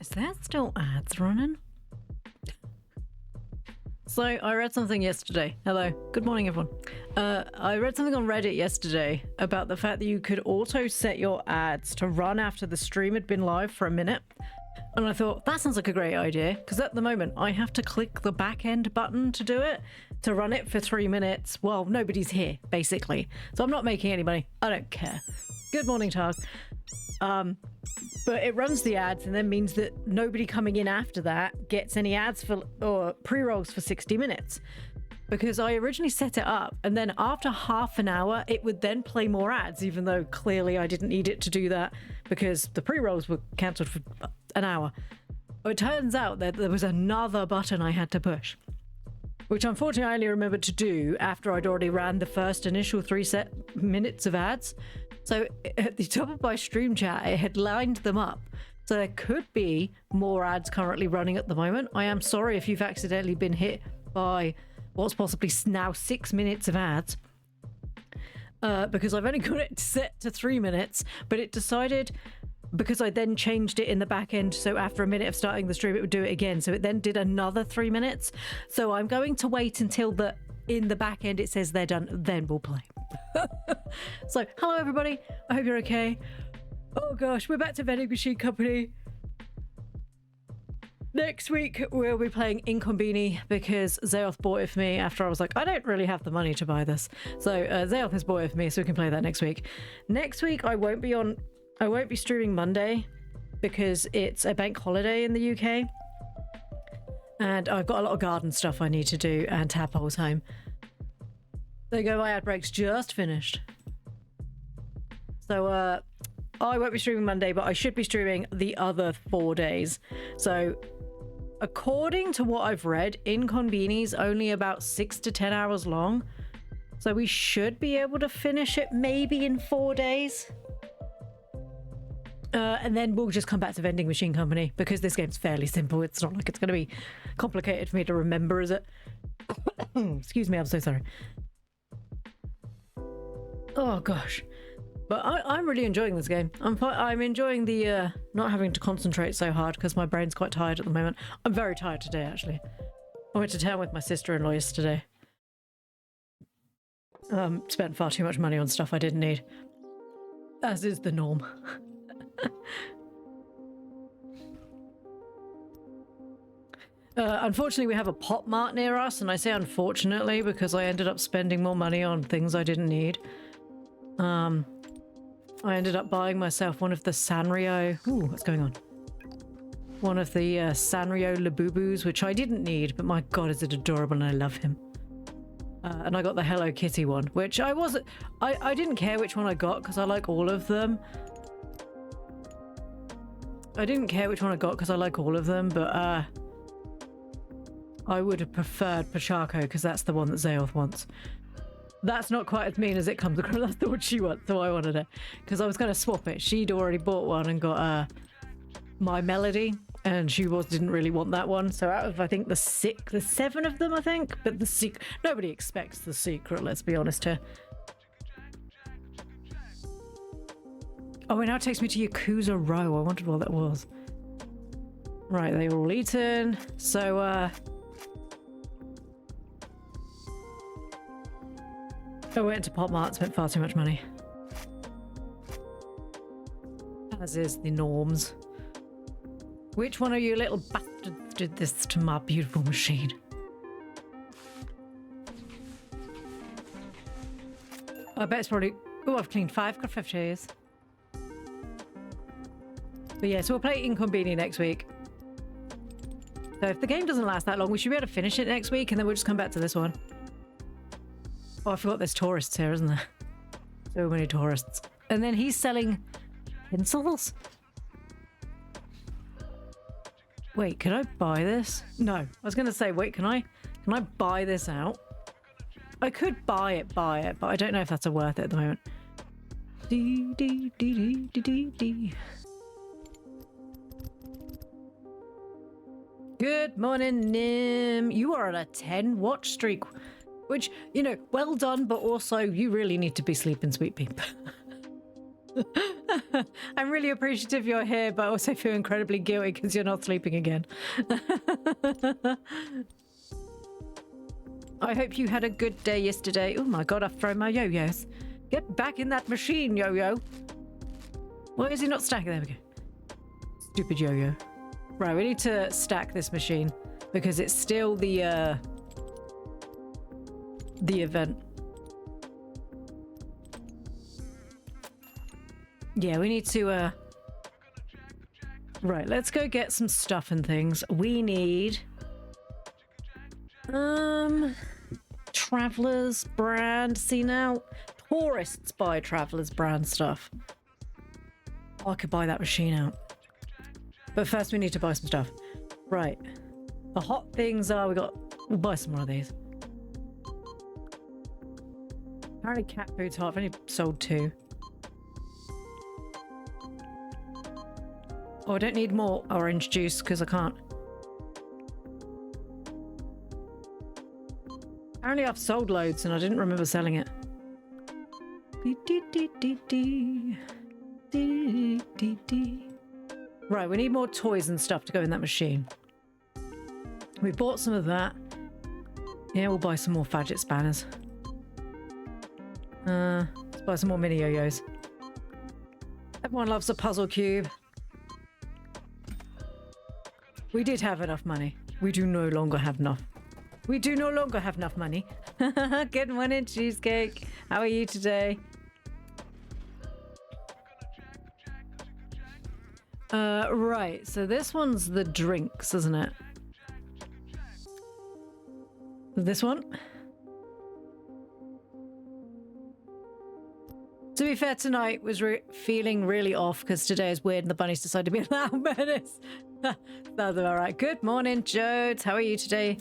Is there still ads running? So I read something yesterday. Hello. Good morning, everyone. I read something on Reddit yesterday about the fact that you could auto set your ads to run after the stream had been live for a minute. And I thought, that sounds like a great idea, because at the moment I have to click the back end button to do it, to run it for 3 minutes while nobody's here, basically. So I'm not making any money. I don't care. Good morning, Tag. But it runs the ads and then means that nobody coming in after that gets any ads for or pre-rolls for 60 minutes. Because I originally set it up and then after half an hour, it would then play more ads, even though clearly I didn't need it to do that because the pre-rolls were cancelled for an hour. But it turns out that there was another button I had to push, which unfortunately I only remembered to do after I'd already ran the first initial 3 minutes of ads. So at the top of my stream chat, it had lined them up. So there could be more ads currently running at the moment. I am sorry if you've accidentally been hit by what's possibly now 6 minutes of ads. Because I've only got it set to 3 minutes, but it decided, because I then changed it in the back end, so after a minute of starting the stream, it would do it again. So it then did another 3 minutes. So I'm going to wait until in the back end it says they're done, then we'll play. So, hello everybody, I hope you're okay. Oh gosh, we're back to Vending Machine Company. Next week we'll be playing Incombini because Zayoth bought it for me after I was like, I don't really have the money to buy this. So Zayoth has bought it for me so we can play that next week. Next week I won't be streaming Monday because it's a bank holiday in the UK. And I've got a lot of garden stuff I need to do and Tadpole's home. There you go, my ad break's just finished. So, I won't be streaming Monday, but I should be streaming the other 4 days. So, according to what I've read, Inconveni's only about 6 to 10 hours long. So we should be able to finish it maybe in 4 days. And then we'll just come back to Vending Machine Company because this game's fairly simple. It's not like it's going to be complicated for me to remember, is it? Excuse me, I'm so sorry. Oh gosh, but I'm really enjoying this game. I'm enjoying the not having to concentrate so hard because my brain's quite tired at the moment. I'm very tired today, actually. I went to town with my sister-in-law yesterday. Spent far too much money on stuff I didn't need, as is the norm. Unfortunately, we have a Pop Mart near us, and I say unfortunately because I ended up spending more money on things I didn't need. I ended up buying myself one of the Sanrio... Ooh, what's going on? One of the Sanrio Labubus, which I didn't need, but my god, is it adorable and I love him. And I got the Hello Kitty one, which I didn't care which one I got because I like all of them. I didn't care which one I got because I like all of them, but I would have preferred Pachaco because that's the one that Zayoth wants. That's not quite as mean as it comes across. That's the one she wants, so I wanted it. Because I was going to swap it. She'd already bought one and got My Melody, and she didn't really want that one. So out of, I think, the 7 of them, I think. But the secret... Nobody expects the secret, let's be honest here. Oh, it now takes me to Yakuza Row. I wondered what that was. Right, they were all eaten. So, I went to Pop Mart, spent far too much money. As is the norms. Which one of you little bastards did this to my beautiful machine? I bet it's probably... Oh, I've cleaned 5 graffitis. But yeah, so we'll play Incombini next week. So if the game doesn't last that long, we should be able to finish it next week, and then we'll just come back to this one. Oh, I forgot there's tourists here, isn't there? So many tourists. And then he's selling pencils? Wait, can I buy this? No. I was going to say, wait, can I buy this out? I could buy it, but I don't know if that's worth it at the moment. Dee, dee, dee, dee, dee, dee, dee. Good morning, Nim. You are on a 10 watch streak. Which, you know, well done, but also you really need to be sleeping, sweet peep. I'm really appreciative you're here, but I also feel incredibly guilty because you're not sleeping again. I hope you had a good day yesterday. Oh my god, I've thrown my yo-yos. Get back in that machine, yo-yo. Why is he not stacking? There we go. Stupid yo-yo. Right, we need to stack this machine because it's still the event. Yeah, we need to right, let's go get some stuff and things. We need Travelers brand. See now, tourists buy Travelers brand stuff. Oh, I could buy that machine out. But first we need to buy some stuff. Right. The hot things are we'll buy some more of these. Apparently cat food's hot. I've only sold 2. Oh, I don't need more orange juice because I can't. Apparently I've sold loads and I didn't remember selling it. Right, we need more toys and stuff to go in that machine. We bought some of that. Yeah, we'll buy some more fidget spinners. Let's buy some more mini yo-yos. Everyone loves a puzzle cube. We did have enough money. We do no longer have enough. We do no longer have enough money. Good morning, Cheesecake. How are you today? Right. So this one's the drinks, isn't it? This one? To be fair, tonight was feeling really off because today is weird and the bunnies decided to be a loud menace. That's all right. Good morning, Jodes. How are you today?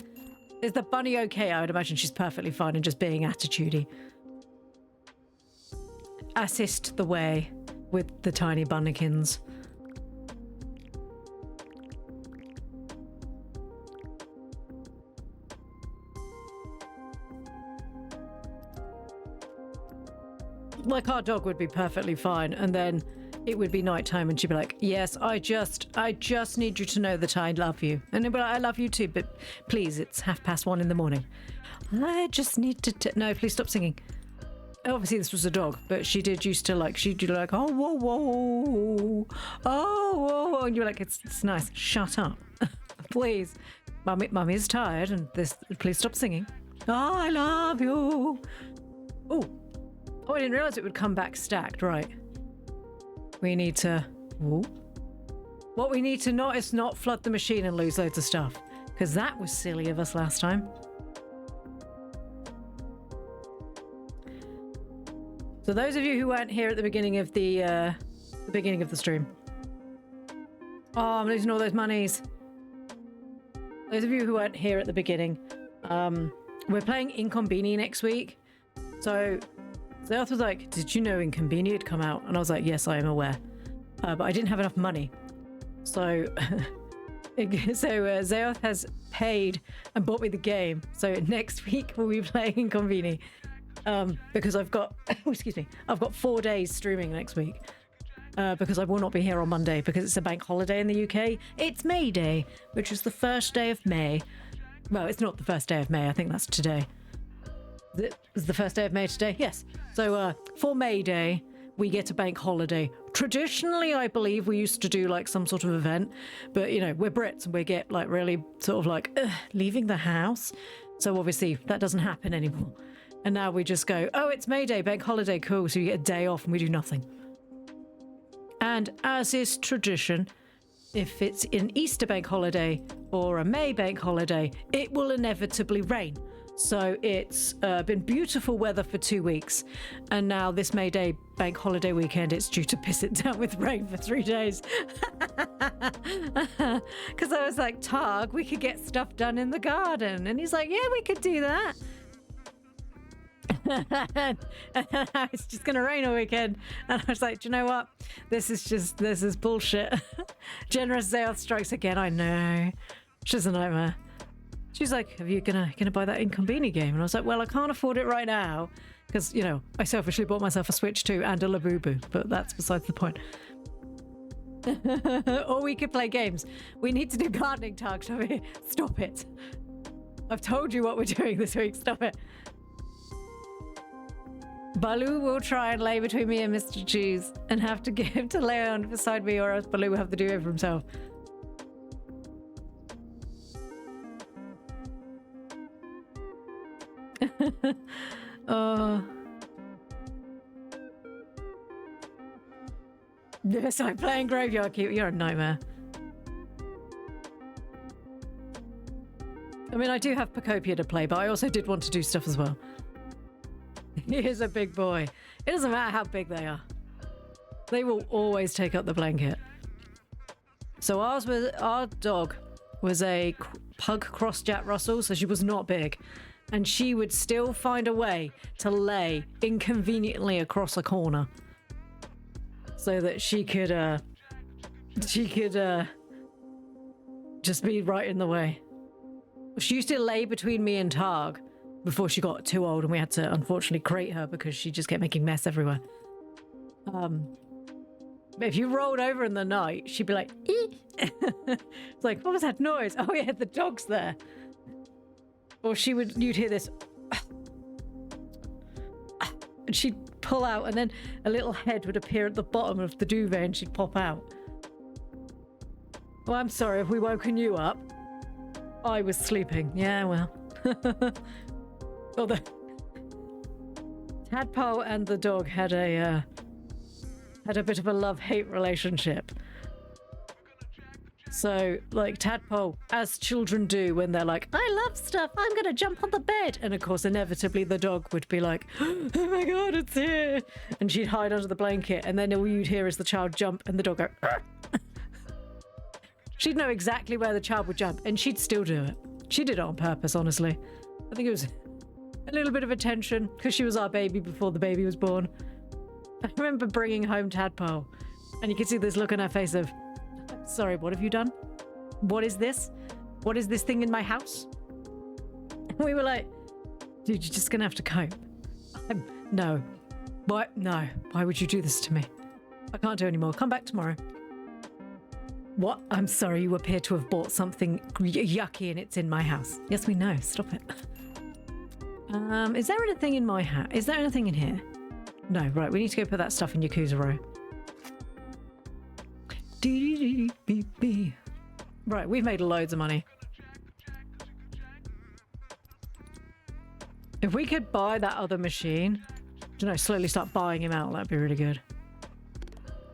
Is the bunny okay? I would imagine she's perfectly fine and just being attitudey. Assist the way with the tiny bunnykins. Like our dog would be perfectly fine and then it would be nighttime and she'd be like, yes, I just need you to know that I love you. And it'd be like, I love you too, but please, it's 1:30 in the morning. I just need to no, please stop singing. Obviously this was a dog, but she did used to like, she'd do like, oh, whoa, whoa, oh, whoa, and you're like, it's nice. Shut up. Please. Mummy's tired and please stop singing. Oh, I love you. Oh, I didn't realize it would come back stacked, right? We need to... Ooh. What we need to not flood the machine and lose loads of stuff. Because that was silly of us last time. So those of you who weren't here at the beginning of the stream. Oh, I'm losing all those monies. Those of you who weren't here at the beginning. We're playing Inconveni next week. So... Zealth was like, did you know Inconveni had come out? And I was like, yes, I am aware. But I didn't have enough money. So, Zealth has paid and bought me the game. So next week we'll be playing Inconveni. Because I've got, excuse me, I've got 4 days streaming next week. Because I will not be here on Monday because it's a bank holiday in the UK. It's May Day, which is the first day of May. Well, it's not the first day of May. I think that's today. Is the first day of May today? Yes. So for May Day, we get a bank holiday. Traditionally, I believe we used to do like some sort of event, but you know, we're Brits and we get like really sort of like leaving the house. So obviously that doesn't happen anymore. And now we just go, oh, it's May Day, bank holiday, cool. So you get a day off and we do nothing. And as is tradition, if it's an Easter bank holiday or a May bank holiday, it will inevitably rain. So it's been beautiful weather for 2 weeks. And now this May Day bank holiday weekend, it's due to piss it down with rain for 3 days. Because I was like, Targ, we could get stuff done in the garden. And he's like, yeah, we could do that. It's just going to rain all weekend. And I was like, do you know what? This is bullshit. Generous Zealth strikes again. I know. She's a nightmare. She's like, "Are you gonna buy that Inconveni game?" And I was like, "Well, I can't afford it right now because, you know, I selfishly bought myself a Switch 2 and a Labubu, but that's besides the point." Or we could play games. We need to do gardening tasks. Stop it. I've told you what we're doing this week. Stop it. Baloo will try and lay between me and Mr. Cheese and have to give to lay on beside me, or else Baloo will have to do it for himself. Yes, I'm playing Graveyard Keeper. You're a nightmare. I mean, I do have Pacopia to play, but I also did want to do stuff as well. He is a big boy. It doesn't matter how big they are. They will always take up the blanket. So our dog was a pug cross Jack Russell, so she was not big. And she would still find a way to lay inconveniently across a corner so that she could just be right in the way. She used to lay between me and Targ before she got too old, and we had to unfortunately crate her because she just kept making mess everywhere. If you rolled over in the night, she'd be like, "Ee!" It's like, what was that noise? Oh yeah, the dog's there. Or you'd hear this, and she'd pull out, and then a little head would appear at the bottom of the duvet, and she'd pop out. Well, I'm sorry if we woken you up. I was sleeping. Yeah, well. Well, the Tadpole and the dog had a bit of a love-hate relationship. So, like, Tadpole, as children do when they're like, "I love stuff, I'm gonna jump on the bed." And of course, inevitably, the dog would be like, "Oh my god, it's here." And she'd hide under the blanket, and then all you'd hear is the child jump, and the dog go, "Arr!" She'd know exactly where the child would jump, and she'd still do it. She did it on purpose, honestly. I think it was a little bit of attention, because she was our baby before the baby was born. I remember bringing home Tadpole, and you could see this look on her face of, "Sorry, what have you done? What is this? What is this thing in my house?" And we were like, "Dude, you're just gonna have to cope." No. What? No. Why would you do this to me? I can't do anymore. Come back tomorrow. What? I'm sorry, you appear to have bought something yucky and it's in my house. Yes, we know. Stop it. Is there anything in my house? Is there anything in here? No. Right, we need to go put that stuff in Yakuza Row. Right, we've made loads of money. If we could buy that other machine, you know, slowly start buying him out, that'd be really good.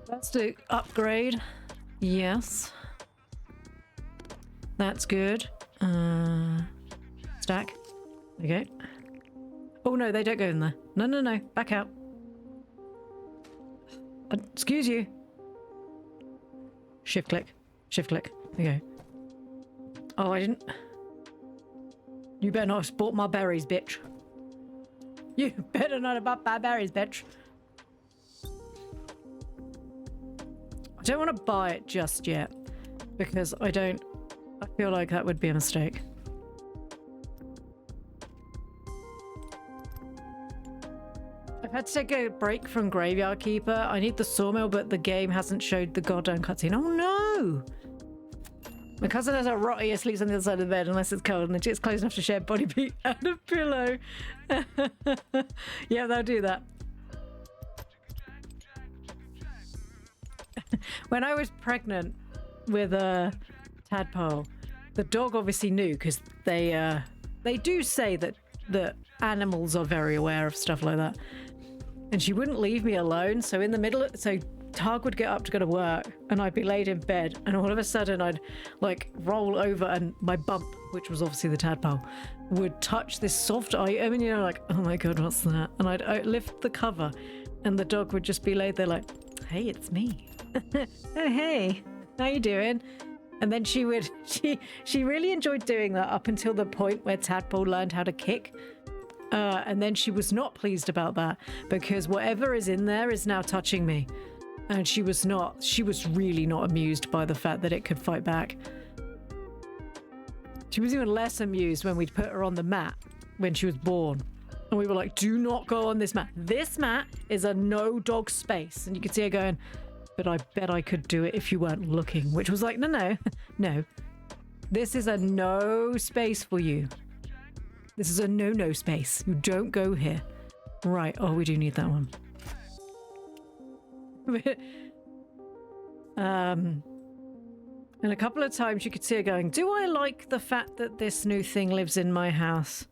Let's do upgrade. Yes. That's good. Stack. There you go. Oh no, they don't go in there. No, no, no. Back out. Excuse you. Shift click. Shift click. There you go. Oh, I didn't. You better not have bought my berries, bitch. You better not have bought my berries, bitch. I don't want to buy it just yet because I feel like that would be a mistake. I've had to take a break from Graveyard Keeper. I need the sawmill, but the game hasn't showed the goddamn cutscene. Oh no! My cousin has a rotty who sleeps on the other side of the bed unless it's cold and it's close enough to share body heat and a pillow. Yeah, they'll do that. When I was pregnant with a Tadpole, the dog obviously knew because they do say that animals are very aware of stuff like that. And she wouldn't leave me alone. So in the middle, so Targ would get up to go to work and I'd be laid in bed and all of a sudden I'd like roll over and my bump, which was obviously the Tadpole, would touch this soft item and you know, like, oh my God, what's that? And I'd lift the cover and the dog would just be laid there like, hey, it's me. Oh, hey, how you doing? And then she really enjoyed doing that up until the point where Tadpole learned how to kick. And then she was not pleased about that because whatever is in there is now touching me. And she was really not amused by the fact that it could fight back. She was even less amused when we'd put her on the mat when she was born. And we were like, do not go on this mat. This mat is a no dog space. And you could see her going, but I bet I could do it if you weren't looking. Which was like, no. This is a no space for you. This is a no space. You don't go here. Right. Oh, we do need that one. And a couple of times you could see her going, do I like the fact that this new thing lives in my house?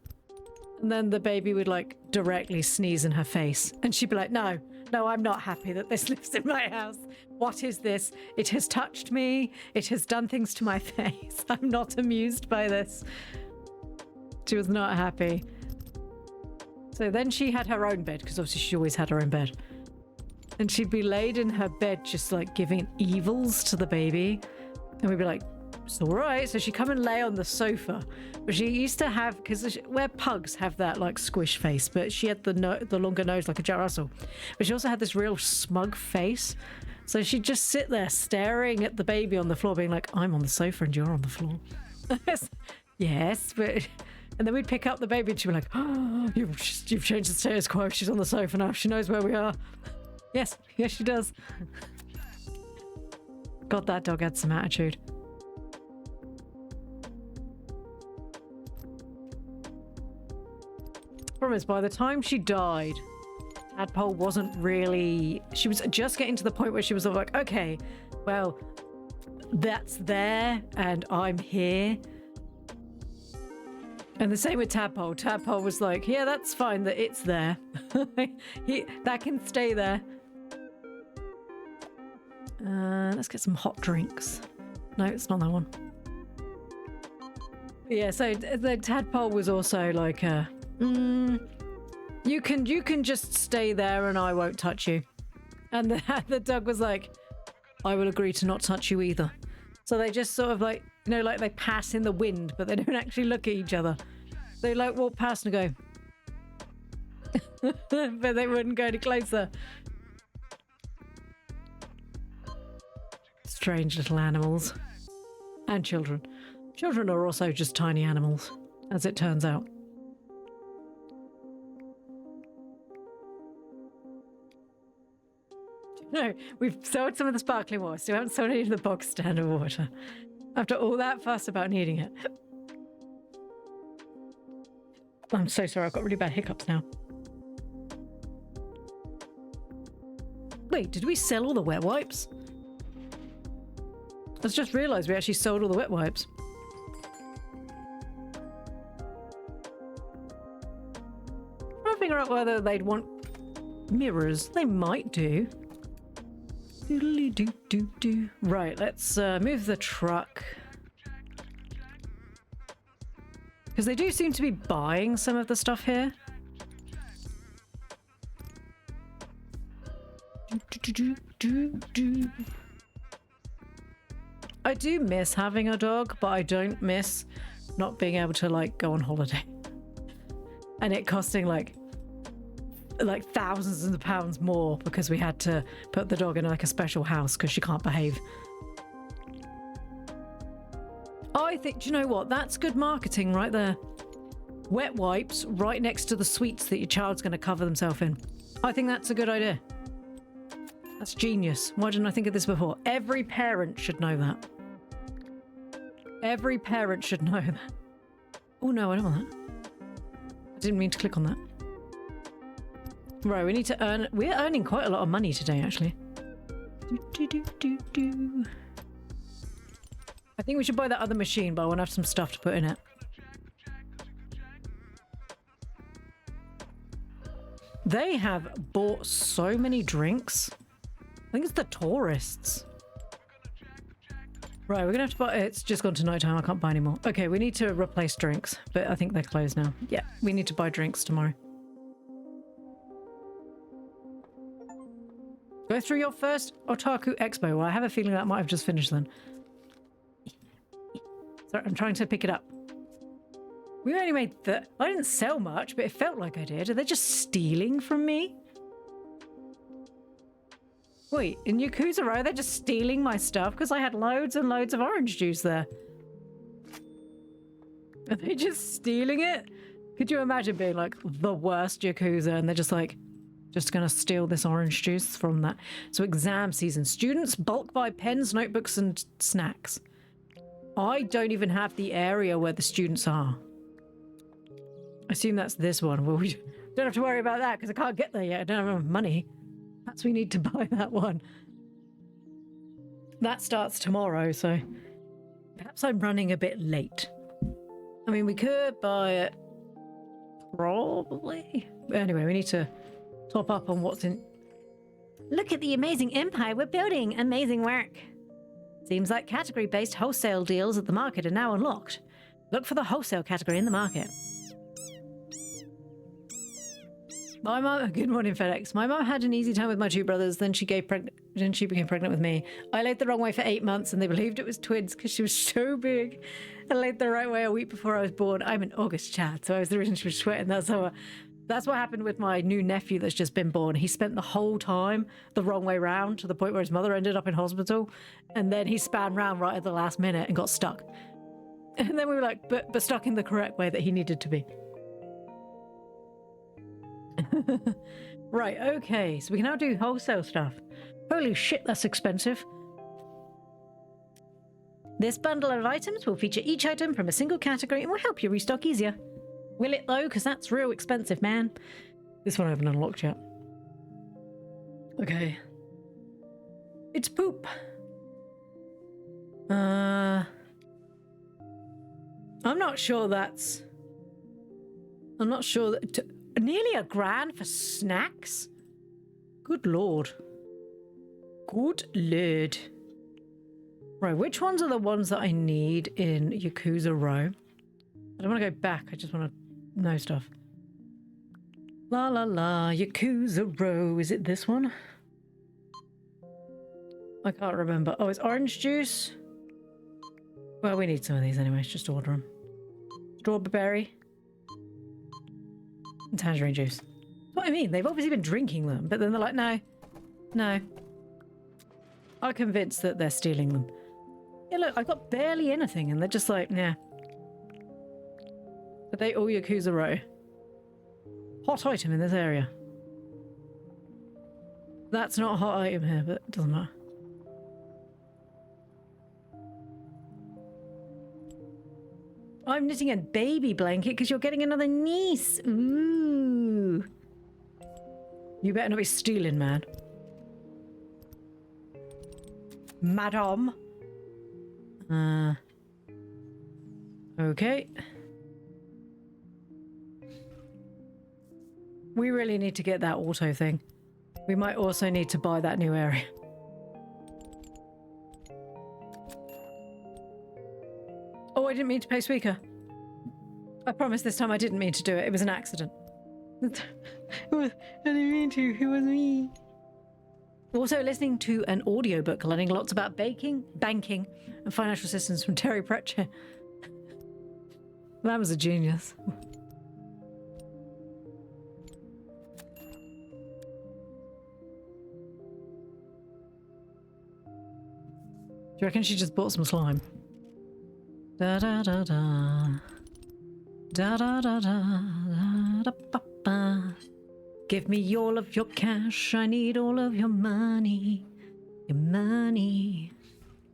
And then the baby would like directly sneeze in her face. And she'd be like, no, I'm not happy that this lives in my house. What is this? It has touched me. It has done things to my face. I'm not amused by this. She was not happy. So then she had her own bed, because obviously she always had her own bed. And she'd be laid in her bed just like giving evils to the baby. And we'd be like, it's all right. So she'd come and lay on the sofa. But she used to have, because where pugs have that like squish face, but she had the longer nose like a Jack Russell. But she also had this real smug face. So she'd just sit there staring at the baby on the floor, being like, I'm on the sofa and you're on the floor. Yes, but... And then we'd pick up the baby and she'd be like, oh, you've changed the status quo. She's on the sofa now. She knows where we are. Yes, she does. God, that dog had some attitude. Problem is, by the time she died, Tadpole wasn't really... She was just getting to the point where she was like, okay, well, that's there and I'm here. And the same with Tadpole. Tadpole was like, yeah, that's fine that it's there. That can stay there. Let's get some hot drinks. No, it's not that one. Yeah, so the Tadpole was also like, you can just stay there and I won't touch you. And the dog was like, I will agree to not touch you either. So they just sort of like, you know, like they pass in the wind, but they don't actually look at each other. They like walk past and go, but they wouldn't go any closer. Strange little animals. And children. Children are also just tiny animals, as it turns out. No, we've sold some of the sparkling water, so we haven't sold any of the bog standard water. After all that fuss about needing it. I'm so sorry, I've got really bad hiccups now. Wait, did we sell all the wet wipes? I just realised we actually sold all the wet wipes. I'm trying to figure out whether they'd want mirrors. They might do. Doodly-doo-doo-doo. Right, let's move the truck. Because they do seem to be buying some of the stuff here. I do miss having a dog, but I don't miss not being able to like go on holiday. And it costing like thousands of pounds more because we had to put the dog in like a special house because she can't behave. I think, do you know what? That's good marketing right there. Wet wipes right next to the sweets that your child's going to cover themselves in. I think that's a good idea. That's genius. Why didn't I think of this before? Every parent should know that. Every parent should know that. Oh no, I don't want that. I didn't mean to click on that. Right, we need to earn... We're earning quite a lot of money today, actually. I think we should buy that other machine, but I want to have some stuff to put in it. They have bought so many drinks. I think it's the tourists. Right, we're gonna have to buy... It's just gone to night time. I can't buy any more. Okay, we need to replace drinks, but I think they're closed now. Yeah, we need to buy drinks tomorrow. Go through your first Otaku Expo. Well, I have a feeling that might have just finished then. Sorry, I'm trying to pick it up. We only made the... I didn't sell much, but it felt like I did. Are they just stealing from me? Wait, in Yakuza Row, they're just stealing my stuff because I had loads and loads of orange juice there. Are they just stealing it? Could you imagine being like the worst Yakuza and they're just like, just gonna steal this orange juice from that. So exam season. Students bulk buy pens, notebooks, and snacks. I don't even have the area where the students are. I assume that's this one. Well, we don't have to worry about that because I can't get there yet. I don't have enough money. Perhaps we need to buy that one. That starts tomorrow, so perhaps I'm running a bit late. I mean, we could buy it. Probably. But anyway, we need to top up on what's in. Look at the amazing empire we're building. Amazing work. Seems like category-based wholesale deals at the market are now unlocked. Look for the wholesale category in the market. My mum, good morning FedEx. My mum had an easy time with my two brothers, then she became pregnant with me. I laid the wrong way for 8 months and they believed it was twins because she was so big. I laid the right way a week before I was born. I'm an August child, so I was the reason she was sweating that summer. That's what happened with my new nephew that's just been born. He spent the whole time the wrong way round to the point where his mother ended up in hospital. And then he span round right at the last minute and got stuck. And then we were like, but stuck in the correct way that he needed to be. Right, okay. So we can now do wholesale stuff. Holy shit, that's expensive. This bundle of items will feature each item from a single category and will help you restock easier. Will it though? Because that's real expensive, man. This one I haven't unlocked yet. Okay. It's poop. I'm not sure that's... I'm not sure that... Nearly $1,000 for snacks? Good lord. Good lord. Right, which ones are the ones that I need in Yakuza Row? I don't want to go back, I just want to know stuff. La la la, Yakuza Row. Is it this one? I can't remember. Oh, it's orange juice? Well, we need some of these anyway, just order them. Strawberry. And tangerine juice. That's what I mean. They've obviously been drinking them, but then they're like, no. No. I'm convinced that they're stealing them. Yeah, look, I've got barely anything, and they're just like, nah. Are they all Yakuza Row? Hot item in this area. That's not a hot item here, but it doesn't matter. I'm knitting a baby blanket because you're getting another niece. Ooh. You better not be stealing, man. Madam. Okay. We really need to get that auto thing. We might also need to buy that new area. Oh, I didn't mean to play speaker. I promise this time I didn't mean to do it. It was an accident. I didn't mean to. It was me. Also listening to an audiobook learning lots about banking, and financial systems from Terry Pratchett. That was a genius. Do you reckon she just bought some slime? Da da da da. Da da da da da ba ba. Give me all of your cash. I need all of your money. Your money.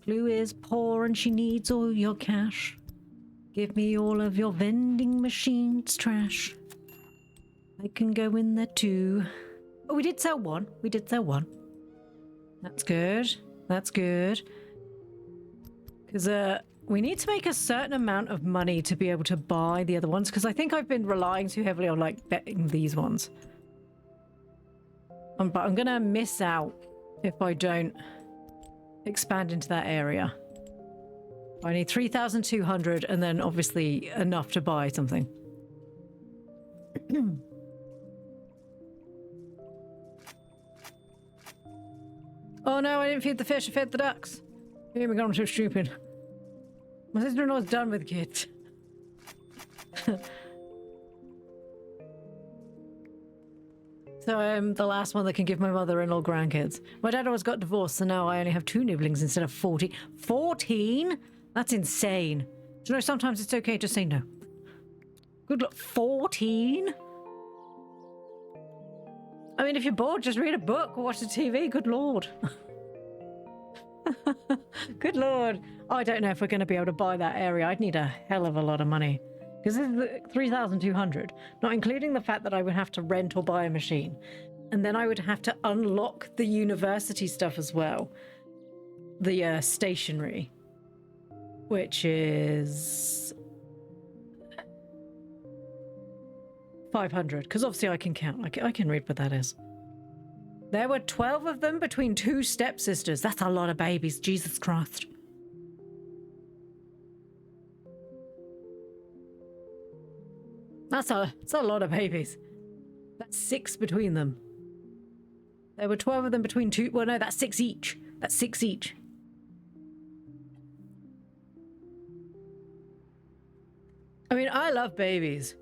Ploo is poor and she needs all your cash. Give me all of your vending machines trash. I can go in there too. Oh, we did sell one. We did sell one. That's good. That's good. Because we need to make a certain amount of money to be able to buy the other ones. Because I think I've been relying too heavily on like betting these ones. But I'm gonna miss out if I don't expand into that area. I need 3,200 and then obviously enough to buy something. Oh no, I didn't feed the fish, I fed the ducks. Oh my god, I'm so stupid. My sister-in-law's done with kids. So I'm the last one that can give my mother-in-law grandkids. My dad always got divorced, so now I only have 2 nibblings instead of 14. 14? That's insane. Do you know, sometimes it's okay to say no. Good luck. 14? I mean, if you're bored, just read a book or watch the TV. Good lord. Good lord. I don't know if we're going to be able to buy that area. I'd need a hell of a lot of money. Because this is 3,200, not including the fact that I would have to rent or buy a machine. And then I would have to unlock the university stuff as well. The stationery. Which is 500. Because obviously I can count. I can read what that is. There were 12 of them between 2 stepsisters. That's a lot of babies. Jesus Christ. That's a lot of babies. That's 6 between them. There were 12 of them between 2. Well, no, that's 6 each. That's 6 each. I mean, I love babies.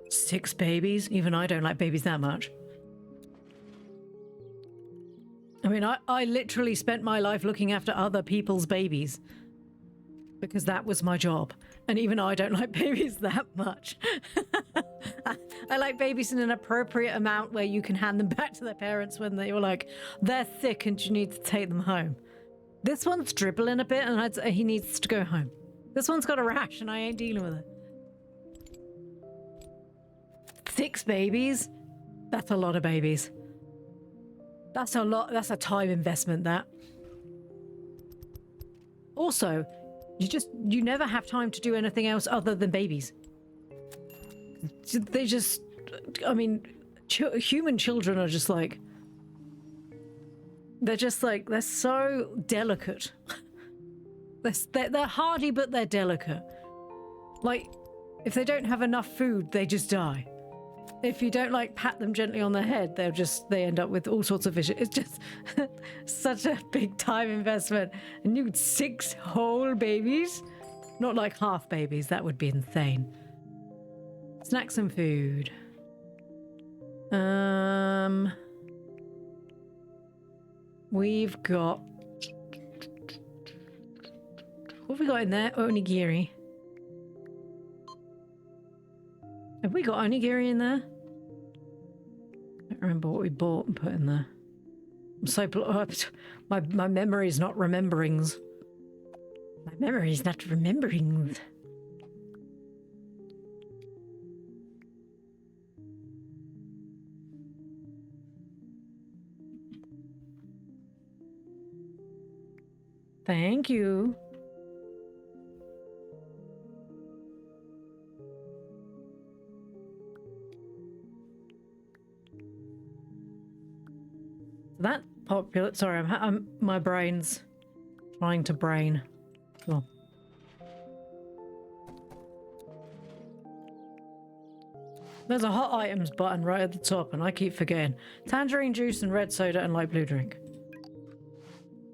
6 babies? Even I don't like babies that much. I mean, I literally spent my life looking after other people's babies. Because that was my job. And even I don't like babies that much. I like babies in an appropriate amount where you can hand them back to their parents when they were like, they're sick and you need to take them home. This one's dribbling a bit and I'd say he needs to go home. This one's got a rash and I ain't dealing with it. 6 babies? That's a lot of babies. That's a lot. That's a time investment, that. Also, you never have time to do anything else other than babies. They just, I mean, human children are just like, they're so delicate. They're hardy, but they're delicate. Like, if they don't have enough food, they just die. If you don't like pat them gently on the head, they end up with all sorts of issues. It's just such a big time investment. And you 6 whole babies? Not like half babies, that would be insane. Snacks and food. We've got, what have we got in there? Onigiri. Have we got onigiri in there? I don't remember what we bought and put in there. I'm so my memory's not rememberings. My memory's not rememberings. Thank you. That popular. Sorry, I'm my brain's trying to brain. Cool. There's a hot items button right at the top, and I keep forgetting. Tangerine juice and red soda and light blue drink.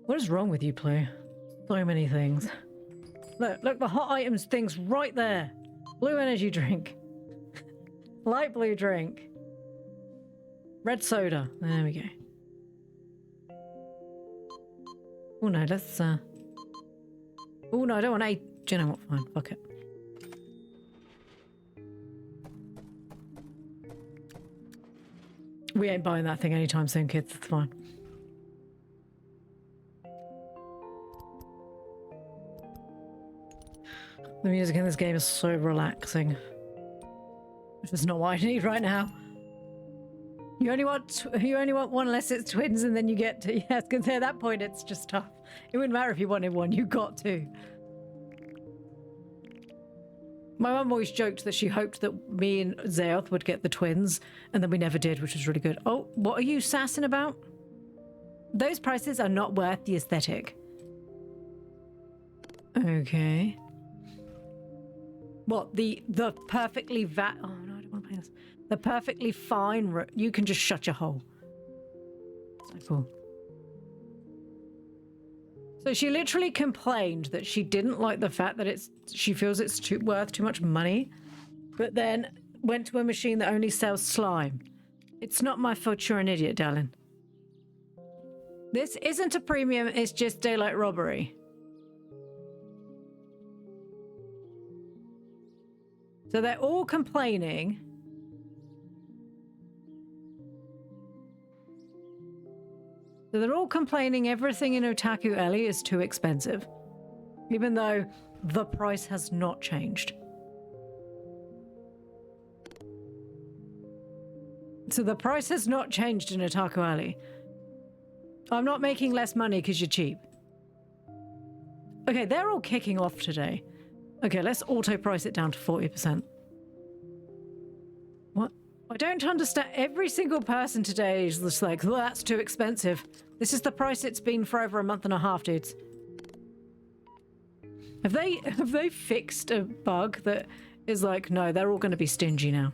What is wrong with you, Ploo? So many things. Look, the hot items thing's right there. Blue energy drink. Light blue drink. Red soda. There we go. Oh no, let's oh no, I don't want 8. Do you know what? Fine, fuck it. We ain't buying that thing anytime soon, kids. It's fine. The music in this game is so relaxing. Which is not what I need right now. You only want one unless it's twins, and then you get to, yeah, because at that point it's just tough. It wouldn't matter if you wanted one, you got 2. My mum always joked that she hoped that me and Zayoth would get the twins, and then we never did, which was really good. Oh, what are you sassing about? Those prices are not worth the aesthetic. Okay. What, the perfectly oh no, I don't want to play this. The perfectly fine, you can just shut your hole. So cool. So she literally complained that she didn't like the fact that she feels it's worth too much money, but then went to a machine that only sells slime. It's not my fault you're an idiot, darling. This isn't a premium, it's just daylight robbery. So they're all complaining. So they're all complaining everything in Otaku Alley is too expensive. Even though the price has not changed. So the price has not changed in Otaku Alley. I'm not making less money because you're cheap. Okay, they're all kicking off today. Okay, let's auto price it down to 40%. What? I don't understand. Every single person today is just like, well, that's too expensive. This is the price it's been for over a month and a half, dudes. Have they fixed a bug that is like, no, they're all going to be stingy now.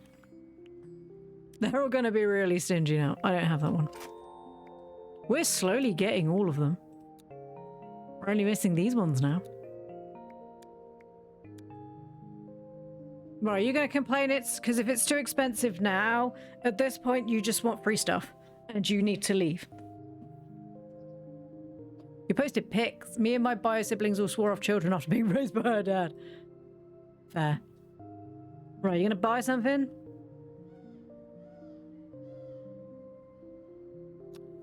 They're all going to be really stingy now. I don't have that one. We're slowly getting all of them. We're only missing these ones now. Right, you're going to complain it's because if it's too expensive now, at this point you just want free stuff and you need to leave. You posted pics. Me and my bio siblings all swore off children after being raised by her dad. Fair. Right, you going to buy something?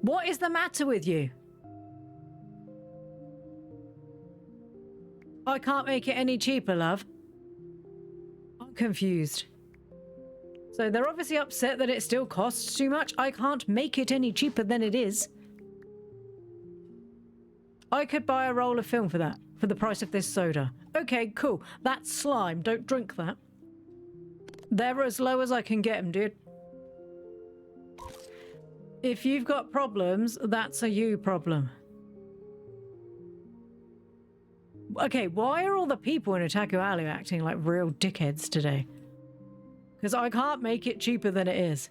What is the matter with you? I can't make it any cheaper, love. I'm confused. So they're obviously upset that it still costs too much. I can't make it any cheaper than it is. I could buy a roll of film for that, for the price of this soda. Okay, cool. That's slime. Don't drink that. They're as low as I can get them, dude. If you've got problems, that's a you problem. Okay, why are all the people in Otaku Alley acting like real dickheads today? Because I can't make it cheaper than it is.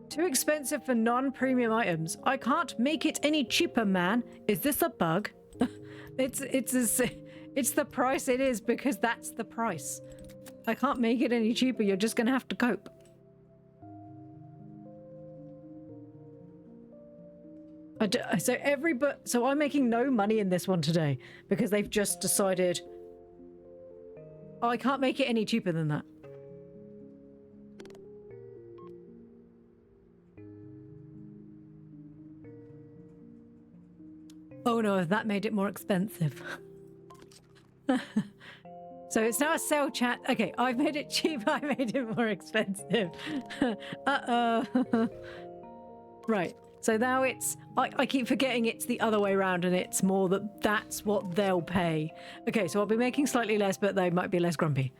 Too expensive for non-premium items. I can't make it any cheaper, man. Is this a bug? It's the price it is because that's the price. I can't make it any cheaper. You're just gonna have to cope. So I'm making no money in this one today because they've just decided, oh, I can't make it any cheaper than that. Oh no, that made it more expensive. So it's now a sale chat. Okay, I've made it cheap. I made it more expensive. Uh-oh. Right. So now it's, I keep forgetting it's the other way around and it's more that that's what they'll pay. Okay, so I'll be making slightly less, but they might be less grumpy.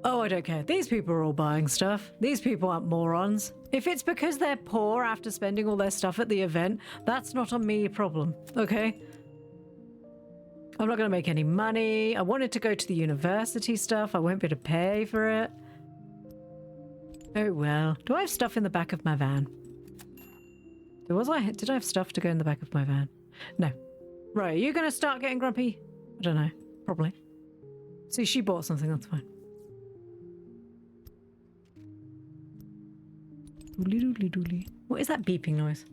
Oh, I don't care. These people are all buying stuff. These people aren't morons. If it's because they're poor after spending all their stuff at the event, that's not a me problem, okay? I'm not going to make any money. I wanted to go to the university stuff. I won't be able to pay for it. Oh well. Do I have stuff in the back of my van? Did I have stuff to go in the back of my van? No. Right, are you going to start getting grumpy? I don't know. Probably. See, she bought something, that's fine. Doodly doodly doodly. What is that beeping noise?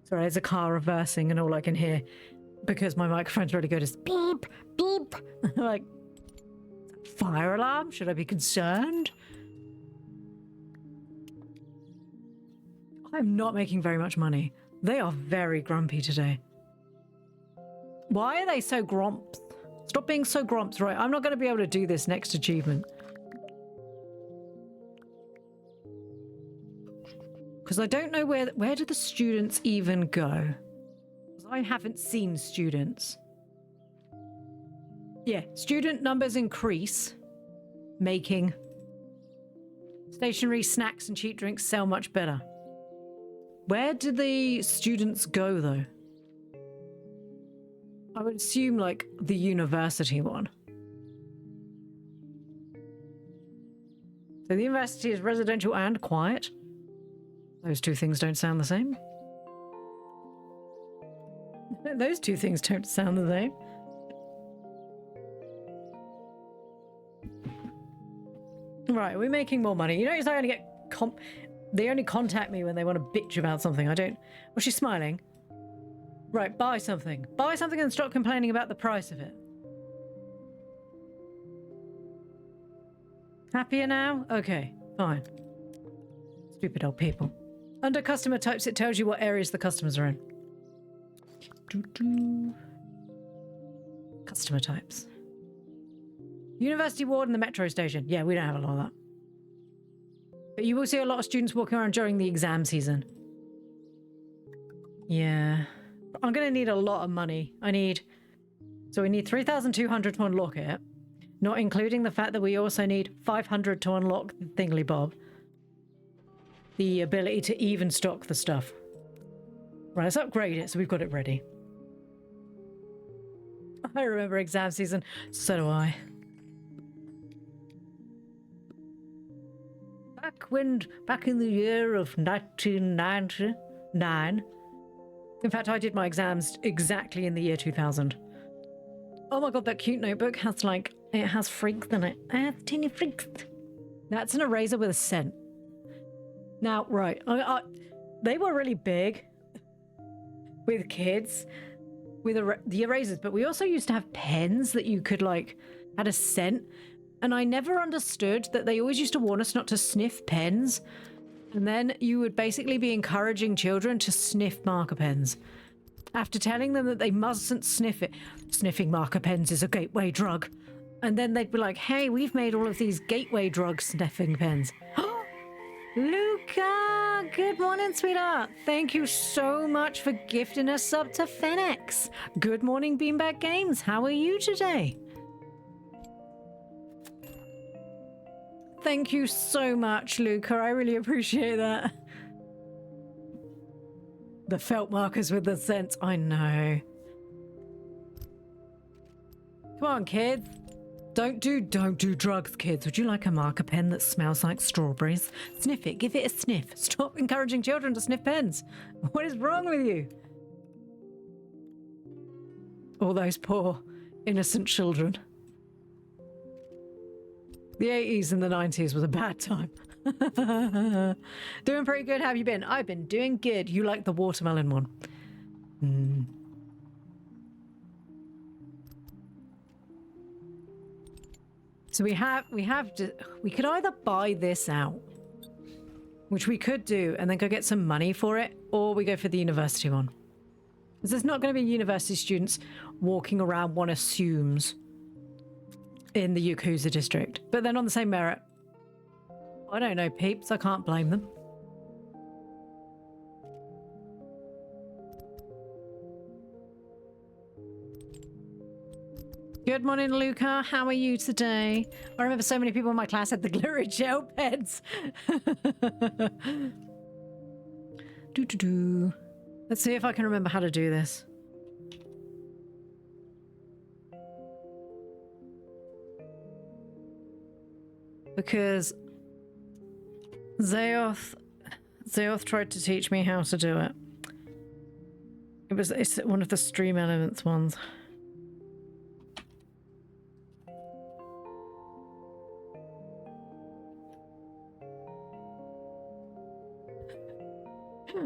Sorry, there's a car reversing and all I can hear, because my microphone's really good, is beep, beep. Like, fire alarm? Should I be concerned? I'm not making very much money. They are very grumpy today. Why are they so grumps? Stop being so grumps. Right, I'm not going to be able to do this next achievement. Because I don't know where do the students even go? Because I haven't seen students. Yeah, student numbers increase. Making stationery, snacks and cheap drinks sell much better. Where do the students go, though? I would assume, like, the university one. So the university is residential and quiet. Those two things don't sound the same. Those two things don't sound the same. Right, we're making more money. You notice I only get they only contact me when they want to bitch about something. I don't... Well, she's smiling. Right, buy something. Buy something and stop complaining about the price of it. Happier now? Okay, fine. Stupid old people. Under customer types, it tells you what areas the customers are in. Customer types. University ward and the metro station. Yeah, we don't have a lot of that. But you will see a lot of students walking around during the exam season. Yeah. I'm going to need a lot of money. So we need 3,200 to unlock it. Not including the fact that we also need 500 to unlock the Thingly-Bob. The ability to even stock the stuff. Right, let's upgrade it so we've got it ready. I remember exam season. So do I. Back in the year of 1999. In fact, I did my exams exactly in the year 2000. Oh my god, that cute notebook has it has freaks in it. I have teeny freaks. That's an eraser with a scent. Now, right, they were really big with kids, with the erasers, but we also used to have pens that you could had a scent. And I never understood that they always used to warn us not to sniff pens. And then you would basically be encouraging children to sniff marker pens. After telling them that they mustn't sniff it. Sniffing marker pens is a gateway drug. And then they'd be like, hey, we've made all of these gateway drug sniffing pens. Luca! Good morning, sweetheart. Thank you so much for gifting us up to Fenix. Good morning, Beanbag Games. How are you today? Thank you so much, Luca. I really appreciate that. The felt markers with the scent. I know. Come on, kids. Don't do drugs, kids. Would you like a marker pen that smells like strawberries? Sniff it. Give it a sniff. Stop encouraging children to sniff pens. What is wrong with you? All those poor, innocent children. The 80s and the 90s was a bad time. Doing pretty good. How have you been? I've been doing good. You like the watermelon one? So we could either buy this out, which we could do, and then go get some money for it, or we go for the university one. Because there's not going to be university students walking around, one assumes, in the Yakuza district. But then on the same merit, I don't know, peeps. I can't blame them. Good morning, Luca. How are you today? I remember so many people in my class had the glittery gel pens. Let's see if I can remember how to do this. Because Zeoth tried to teach me how to do it. It's one of the stream elements ones.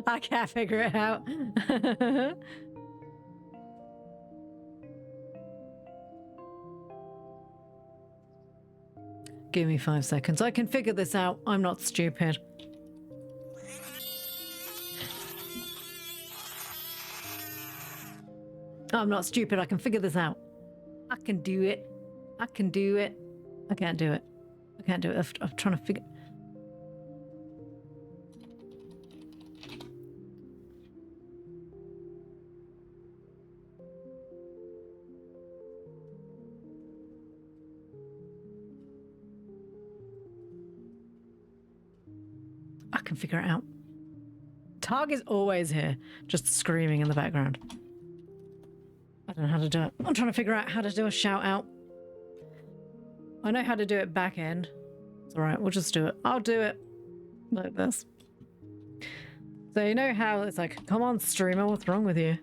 I can't figure it out. Give me 5 seconds. I can figure this out. I'm not stupid. I'm not stupid. I can figure this out. I can do it. I can do it. I can't do it. I can't do it. I'm trying to figure... I can figure it out. Targ is always here, just screaming in the background. I don't know how to do it. I'm trying to figure out how to do a shout out. I know how to do it back end. It's alright, we'll just do it. I'll do it like this. So you know how it's like, come on streamer, what's wrong with you?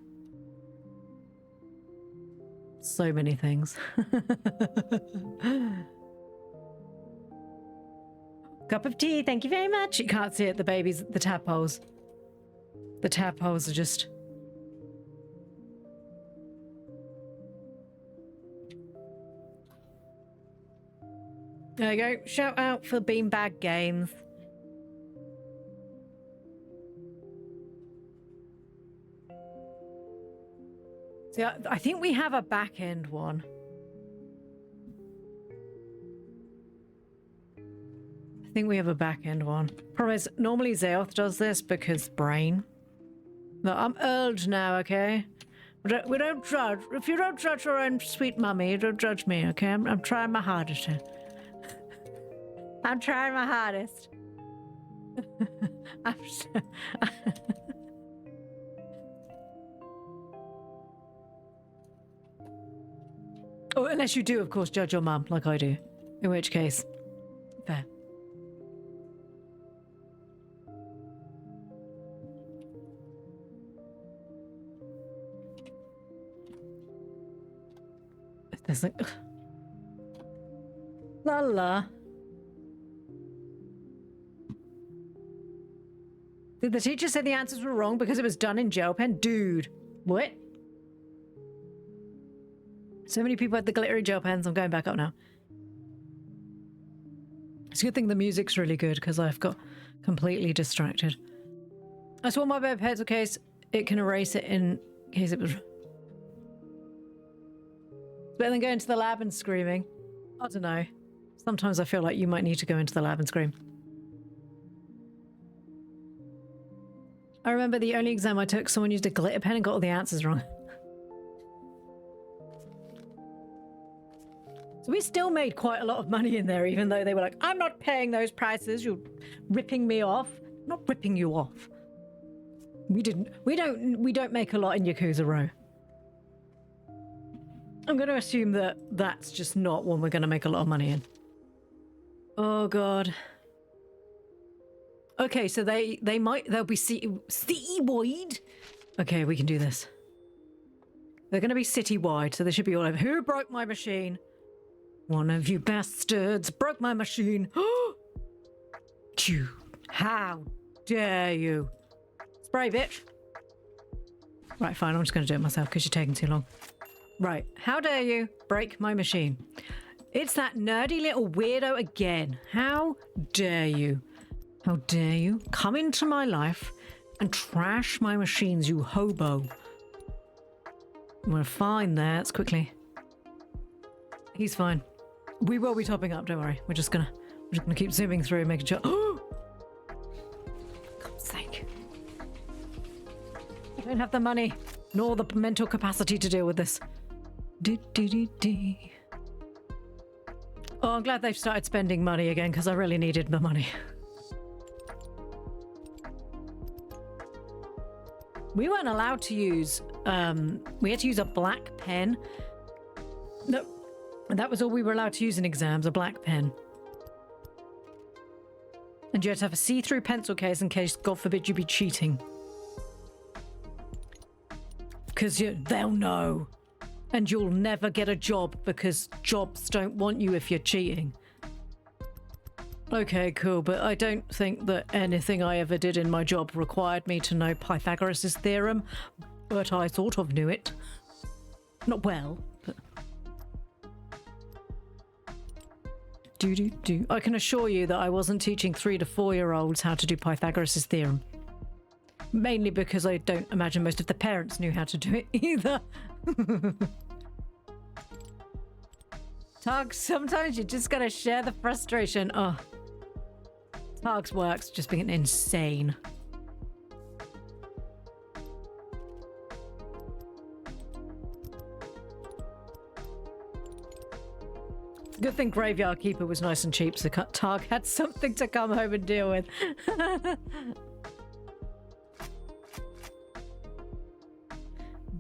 So many things. Cup of tea, thank you very much. You can't see it, the babies, the tadpoles. The tadpoles are just There you go. Shout out for Beanbag Games. See, I think we have a back end one. I think we have a back end one. Problem is, normally Zeoth does this because brain. No, I'm old now, okay? We don't judge. If you don't judge your own sweet mummy, you don't judge me, okay? I'm trying my hardest here. I'm trying my hardest. Oh, unless you do, of course, judge your mum, like I do. In which case, fair. There's like... La la. Did the teacher say the answers were wrong because it was done in gel pen? Dude. What? So many people had the glittery gel pens. I'm going back up now. It's a good thing the music's really good because I've got completely distracted. I saw my bed pencil case. It can erase it in case it was... It's better than going to the lab and screaming. I don't know. Sometimes I feel like you might need to go into the lab and scream. I remember the only exam I took, someone used a glitter pen and got all the answers wrong. So we still made quite a lot of money in there, even though they were like, I'm not paying those prices, you're ripping me off. I'm not ripping you off. We don't make a lot in Yakuza Row. I'm going to assume that that's just not one we're going to make a lot of money in. Oh god. Okay, so they'll be city-wide. Okay, we can do this. They're going to be city-wide, so they should be all over. Who broke my machine? One of you bastards broke my machine. How dare you? Spray, bitch. Right, fine, I'm just going to do it myself because you're taking too long. Right, how dare you break my machine? It's that nerdy little weirdo again. How dare you? How dare you come into my life and trash my machines, you hobo. I'm gonna find that quickly. He's fine. We will be topping up, don't worry. We're just gonna keep zooming through, making sure. Oh! For God's sake. I don't have the money, nor the mental capacity to deal with this. Oh, I'm glad they've started spending money again, because I really needed the money. We weren't allowed to use, we had to use a black pen. No, that was all we were allowed to use in exams, a black pen. And you had to have a see-through pencil case in case, God forbid, you be cheating. Because they'll know. And you'll never get a job because jobs don't want you if you're cheating. Okay, cool, but I don't think that anything I ever did in my job required me to know Pythagoras' theorem, but I sort of knew it. Not well, but... I can assure you that I wasn't teaching 3 to 4-year-olds how to do Pythagoras' theorem. Mainly because I don't imagine most of the parents knew how to do it either. Targ, sometimes you just gotta share the frustration. Oh. Targ's work's just being insane. Good thing Graveyard Keeper was nice and cheap, so Targ had something to come home and deal with.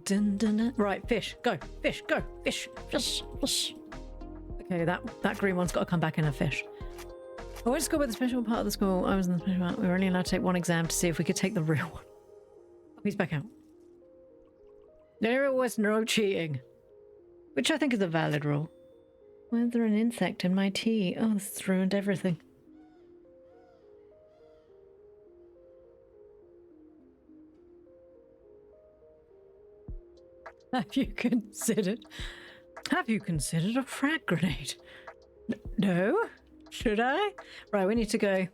Dun, dun, dun. Right, fish, go, fish, go, fish, fish, fish. Okay, that green one's got to come back in a fish. I went to school with the special part of the school. I was in the special part. We were only allowed to take one exam to see if we could take the real one. Oh, he's back out. There was no cheating. Which I think is a valid rule. Why is there an insect in my tea? Oh, this has ruined everything. Have you considered a frag grenade? No? Should I? Right, we need to go.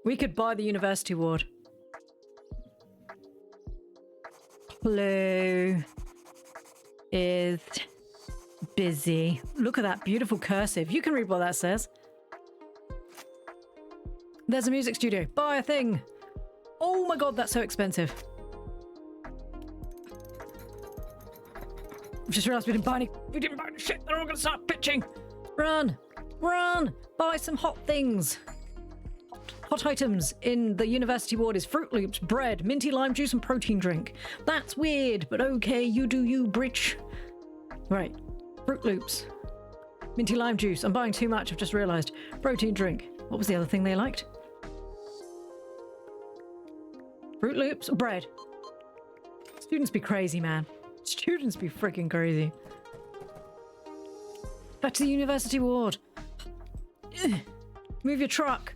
We could buy the university ward. Ploo is busy. Look at that beautiful cursive. You can read what that says. There's a music studio. Buy a thing. Oh my god, that's so expensive. I've just realized we didn't buy any shit. They're all gonna start pitching. Run. Run. Buy some hot things. Hot items in the university ward is Fruit Loops, bread, minty lime juice, and protein drink. That's weird, but okay, you do you, Britch. Right. Fruit Loops. Minty lime juice. I'm buying too much, I've just realized. Protein drink. What was the other thing they liked? Fruit Loops, bread. Students be crazy, man. Students be freaking crazy. Back to the university ward. Move your truck.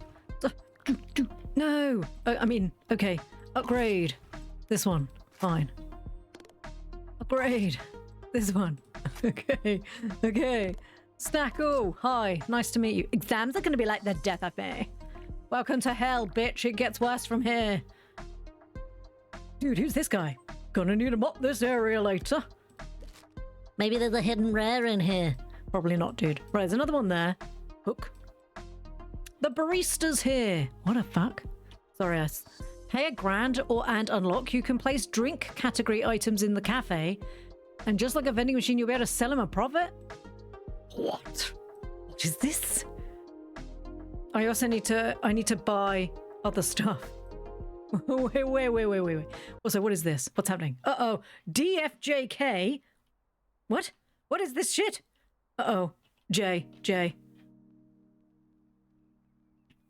No. I mean, okay. Upgrade. This one. Fine. Upgrade. This one. Okay. Okay. Snackle. Hi. Nice to meet you. Exams are going to be like the death of me. Welcome to hell, bitch. It gets worse from here. Dude, who's this guy? Gonna need to mop this area later. Maybe there's a hidden rare in here. Probably not, dude. Right, there's another one there. Hook. The barista's here. What the fuck? Sorry, pay $1,000 and unlock. You can place drink category items in the cafe. And just like a vending machine, you'll be able to sell them a profit? What? What is this? I also need to buy other stuff. Wait. Also, what is this? What's happening? Uh-oh. DFJK. What? What is this shit? Uh-oh. J.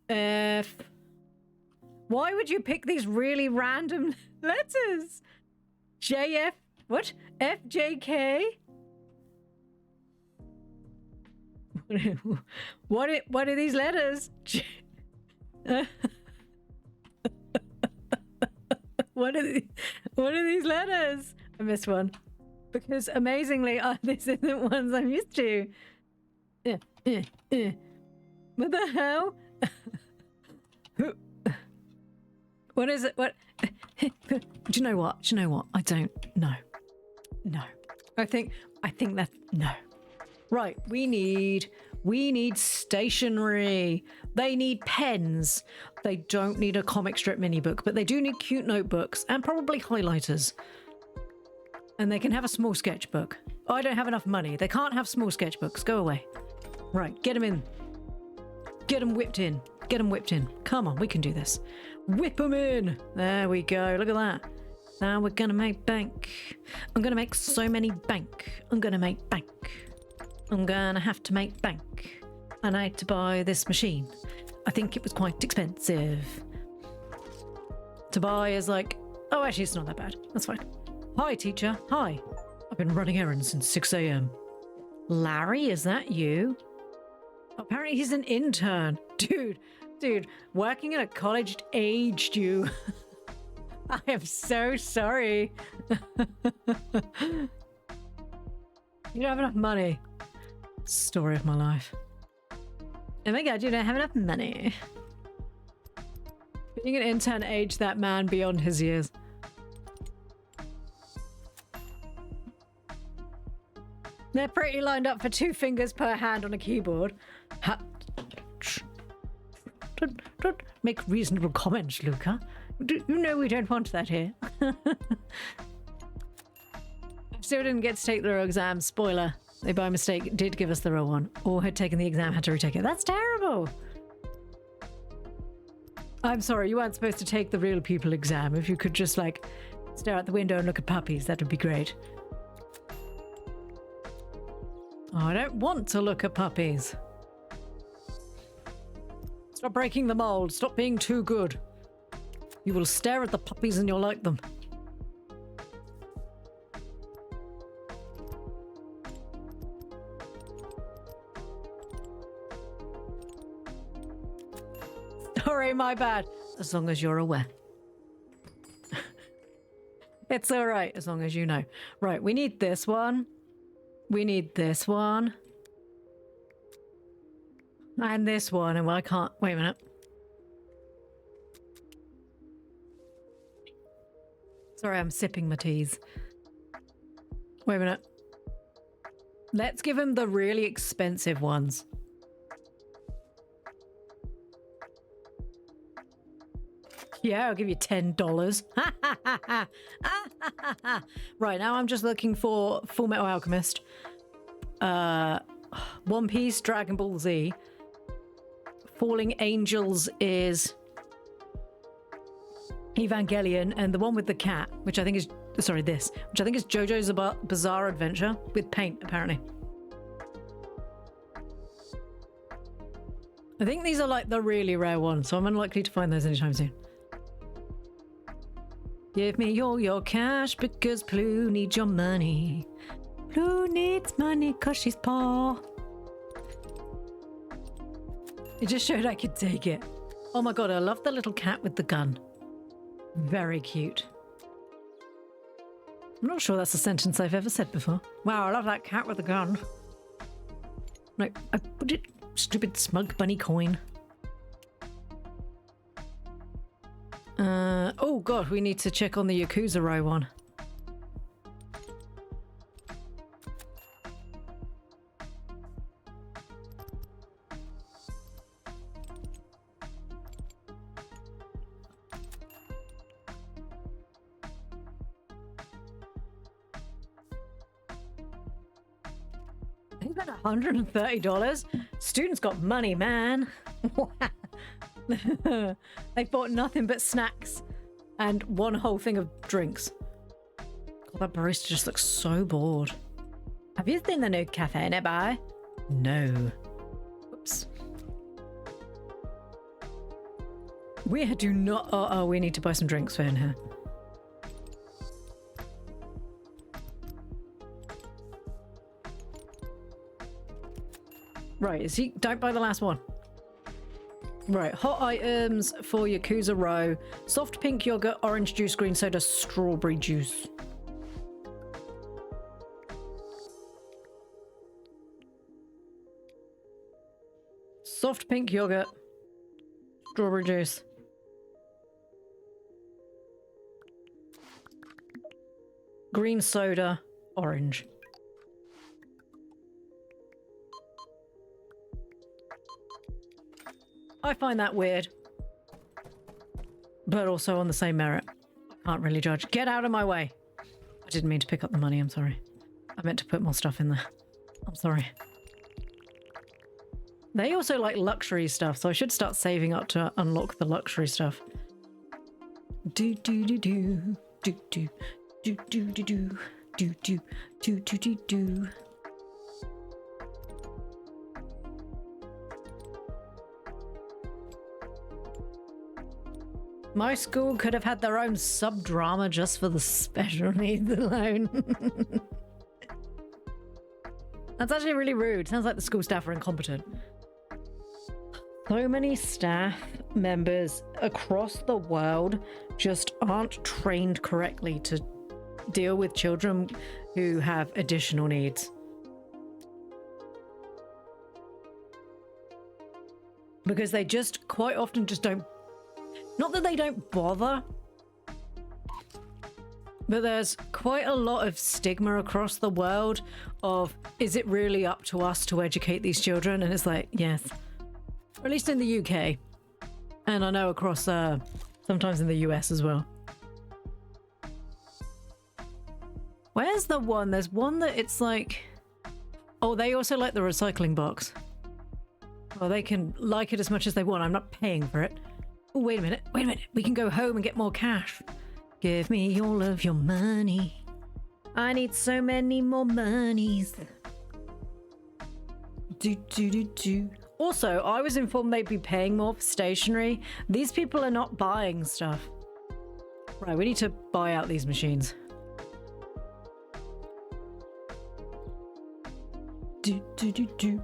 F. Why would you pick these really random letters? JF. What? FJK? What are these letters? What are these letters? I missed one. Because amazingly, this isn't ones I'm used to. What the hell? What is it? What? Do you know what? I don't know. No. I think that no. Right, we need stationery. They need pens. They don't need a comic strip mini book, but they do need cute notebooks and probably highlighters. And they can have a small sketchbook. I don't have enough money. They can't have small sketchbooks. Go away. Right, get them in. Get them whipped in. Get them whipped in. Come on, we can do this. Whip them in. There we go. Look at that. Now we're gonna make bank. I'm gonna make so many bank. I'm gonna make bank. I'm gonna have to make bank. And I had to buy this machine. I think it was quite expensive. To buy is like, oh, actually, it's not that bad. That's fine. Hi, teacher. Hi. I've been running errands since 6 a.m. Larry, is that you? Apparently he's an intern. Dude, working in a college aged you. I am so sorry. You don't have enough money. Story of my life. Oh my god, you don't have enough money. Being an intern aged that man beyond his years. They're pretty lined up for 2 fingers per hand on a keyboard. Don't make reasonable comments, Luca. You know we don't want that here. I still didn't get to take the real exam. Spoiler. They by mistake did give us the real one. Or had taken the exam, had to retake it. That's terrible. I'm sorry, you weren't supposed to take the real people exam. If you could just like stare out the window and look at puppies, that would be great. Oh, I don't want to look at puppies. Stop breaking the mold. Stop being too good. You will stare at the puppies and you'll like them. Sorry, my bad. As long as you're aware. It's all right, as long as you know. Right, we need this one. We need this one. And this one, and I can't... Wait a minute. Sorry, I'm sipping my teas. Wait a minute. Let's give him the really expensive ones. Yeah, I'll give you $10. Right, now I'm just looking for Full Metal Alchemist. One Piece, Dragon Ball Z. Falling Angels is Evangelion, and the one with the cat, which I think is... Sorry, this. Which I think is JoJo's Bizarre Adventure with paint, apparently. I think these are like the really rare ones, so I'm unlikely to find those anytime soon. Give me all your cash because Ploo needs your money. Ploo needs money because she's poor. It just showed I could take it. Oh my god, I love the little cat with the gun. Very cute. I'm not sure that's a sentence I've ever said before. Wow, I love that cat with the gun. Like, I put it... Stupid smug bunny coin. Oh god, we need to check on the Yakuza row one. He spent $130? Students got money, man. They bought nothing but snacks and one whole thing of drinks. God, that barista just looks so bored. Have you seen the new cafe nearby? No. Oops. We do not... Oh, we need to buy some drinks for in here. Right, is he... Don't buy the last one. Right, hot items for Yakuza row. Soft pink yogurt, orange juice, green soda, strawberry juice. Soft pink yogurt, strawberry juice. Green soda, orange. I find that weird. But also on the same merit. Can't really judge. Get out of my way. I didn't mean to pick up the money, I'm sorry. I meant to put more stuff in there. I'm sorry. They also like luxury stuff, so I should start saving up to unlock the luxury stuff. Do do do do do do do do do do do do do do do. My school could have had their own sub-drama just for the special needs alone. That's actually really rude. Sounds like the school staff are incompetent. So many staff members across the world just aren't trained correctly to deal with children who have additional needs. Because they just quite often just don't... Not that they don't bother, but there's quite a lot of stigma across the world of, is it really up to us to educate these children? And it's like, yes. Or at least in the UK. And I know across, sometimes in the US as well. Where's the one? There's one that it's like... Oh, they also like the recycling box. Well, they can like it as much as they want. I'm not paying for it. Oh, wait a minute. Wait a minute. We can go home and get more cash. Give me all of your money. I need so many more monies. Do, do, do, do. Also, I was informed they'd be paying more for stationery. These people are not buying stuff. Right, we need to buy out these machines. Do, do, do, do.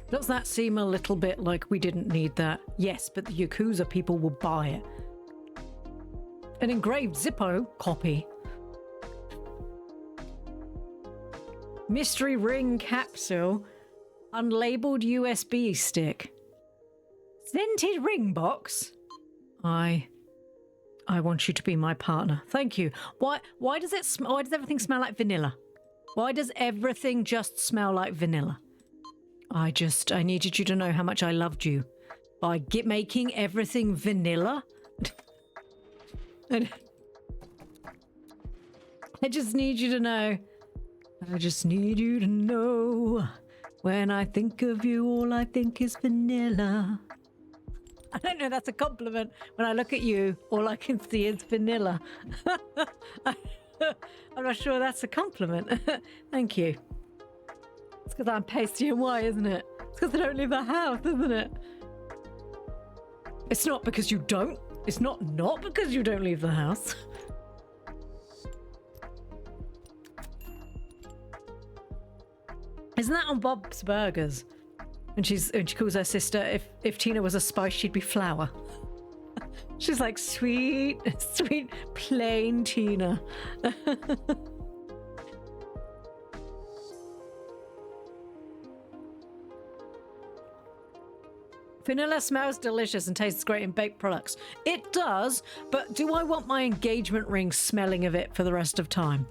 Does that seem a little bit like we didn't need that? Yes, but the Yakuza people will buy it. An engraved Zippo copy. Mystery ring capsule. Unlabeled USB stick. Scented ring box. I want you to be my partner. Thank you. Why does everything smell like vanilla? Why does everything just smell like vanilla? I needed you to know how much I loved you by making everything vanilla. And I just need you to know. I just need you to know. When I think of you, all I think is vanilla. I don't know, that's a compliment. When I look at you, all I can see is vanilla. I'm not sure that's a compliment. Thank you. It's because I'm pasty and white, isn't it? It's because I don't leave the house, isn't it? It's not because you don't. It's not because you don't leave the house. Isn't that on Bob's Burgers? And she calls her sister, if Tina was a spice, she'd be flour. She's like, sweet, plain Tina. Vanilla smells delicious and tastes great in baked products. It does, but do I want my engagement ring smelling of it for the rest of time?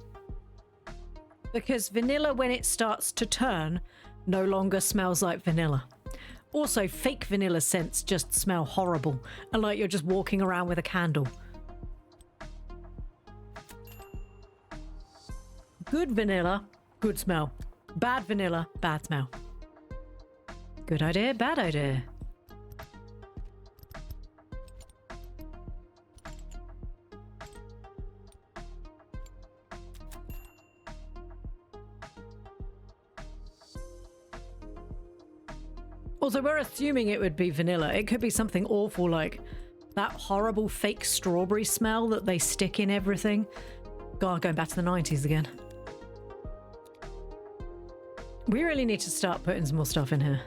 Because vanilla, when it starts to turn, no longer smells like vanilla. Also, fake vanilla scents just smell horrible, and like you're just walking around with a candle. Good vanilla, good smell. Bad vanilla, bad smell. Good idea, bad idea. Also, we're assuming it would be vanilla. It could be something awful like that horrible fake strawberry smell that they stick in everything. God, going back to the 90s again. We really need to start putting some more stuff in here.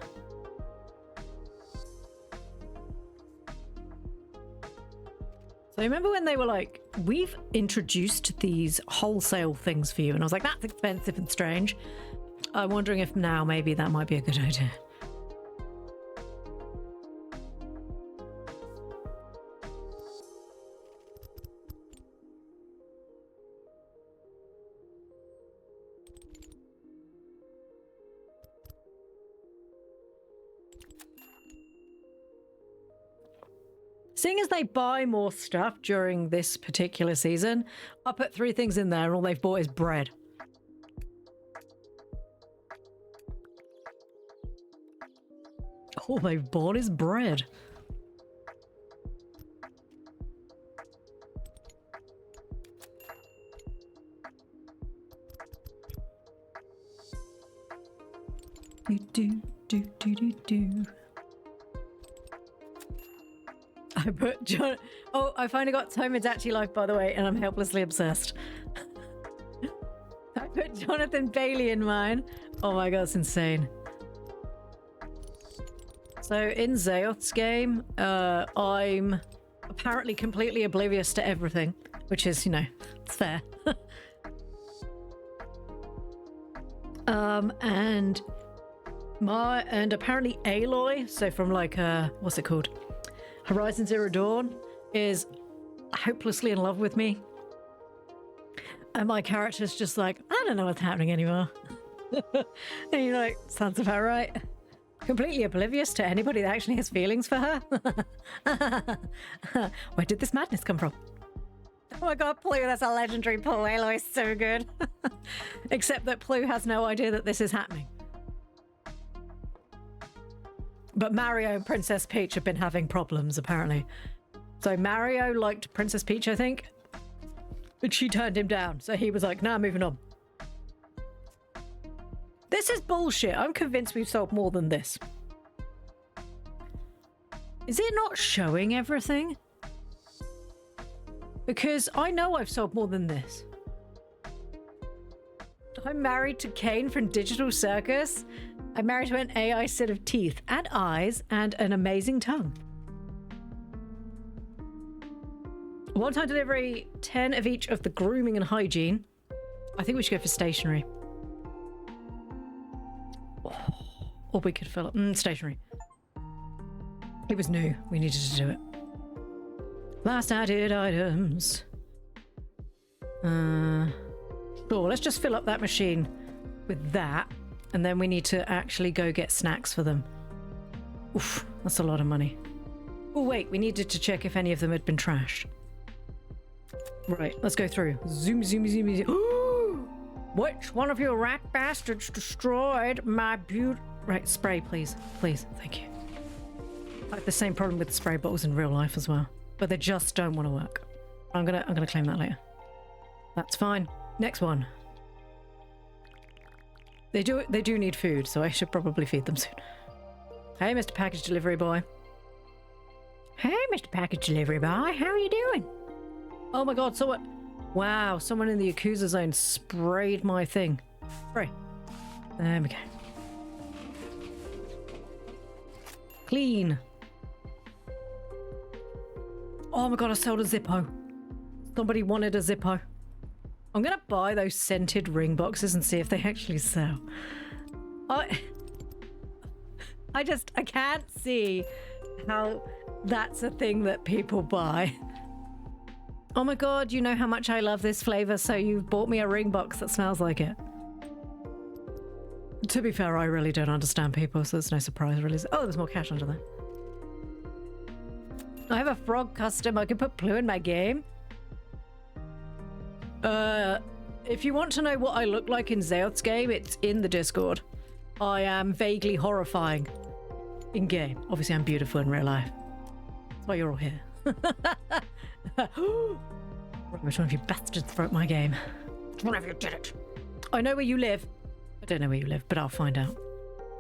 So remember when they were like, we've introduced these wholesale things for you, and I was like, that's expensive and strange. I'm wondering if now maybe that might be a good idea. Seeing as they buy more stuff during this particular season, I put 3 things in there and all they've bought is bread. All they've bought is bread. Do. I put John. Oh, I finally got Tomodachi Life, by the way, and I'm helplessly obsessed. I put Jonathan Bailey in mine. Oh my god, it's insane. So in Zayoth's game, I'm apparently completely oblivious to everything, which is, you know, it's fair. and apparently Aloy, so from like what's it called? Horizon Zero Dawn, is hopelessly in love with me. And my character's just like, I don't know what's happening anymore. And you're like, sounds about right. Completely oblivious to anybody that actually has feelings for her. Where did this madness come from? Oh my god, Ploo, that's a legendary pull. Aloy's so good. Except that Ploo has no idea that this is happening. But Mario and Princess Peach have been having problems, apparently. So Mario liked Princess Peach, I think. But she turned him down. So he was like, nah, moving on. This is bullshit. I'm convinced we've sold more than this. Is it not showing everything? Because I know I've sold more than this. I'm married to Kane from Digital Circus. I'm married to an AI set of teeth and eyes and an amazing tongue. One-time delivery, 10 of each of the grooming and hygiene. I think we should go for stationery. Or we could fill up. Stationery. It was new. We needed to do it. Last added items. Sure, let's just fill up that machine with that. And then we need to actually go get snacks for them. Oof, that's a lot of money. Oh, wait, we needed to check if any of them had been trashed. Right, let's go through. Zoom, zoom, zoom, zoom. Which one of you rat bastards destroyed my Right, spray, please. Please, thank you. I have the same problem with spray bottles in real life as well. But they just don't want to work. I'm gonna claim that later. That's fine. Next one. They do need food, so I should probably feed them soon. Hey, Mr. Package Delivery Boy. Hey, Mr. Package Delivery Boy, how are you doing? Oh my god, someone... Wow, someone in the Yakuza zone sprayed my thing. Spray. There we go. Clean. Oh my god, I sold a Zippo. Somebody wanted a Zippo. I'm gonna buy those scented ring boxes and see if they actually sell. I can't see how that's a thing that people buy. Oh my god, you know how much I love this flavor, so you've bought me a ring box that smells like it. To be fair, I really don't understand people, so it's no surprise really. Oh, there's more cash under there. I have a frog custom. I can put Ploo in my game. If you want to know what I look like in Zeoth's game, it's in the Discord. I am vaguely horrifying in game. Obviously, I'm beautiful in real life. That's why you're all here. Which one of you bastards broke my game? Which one of you did it? I know where you live. I don't know where you live, but I'll find out.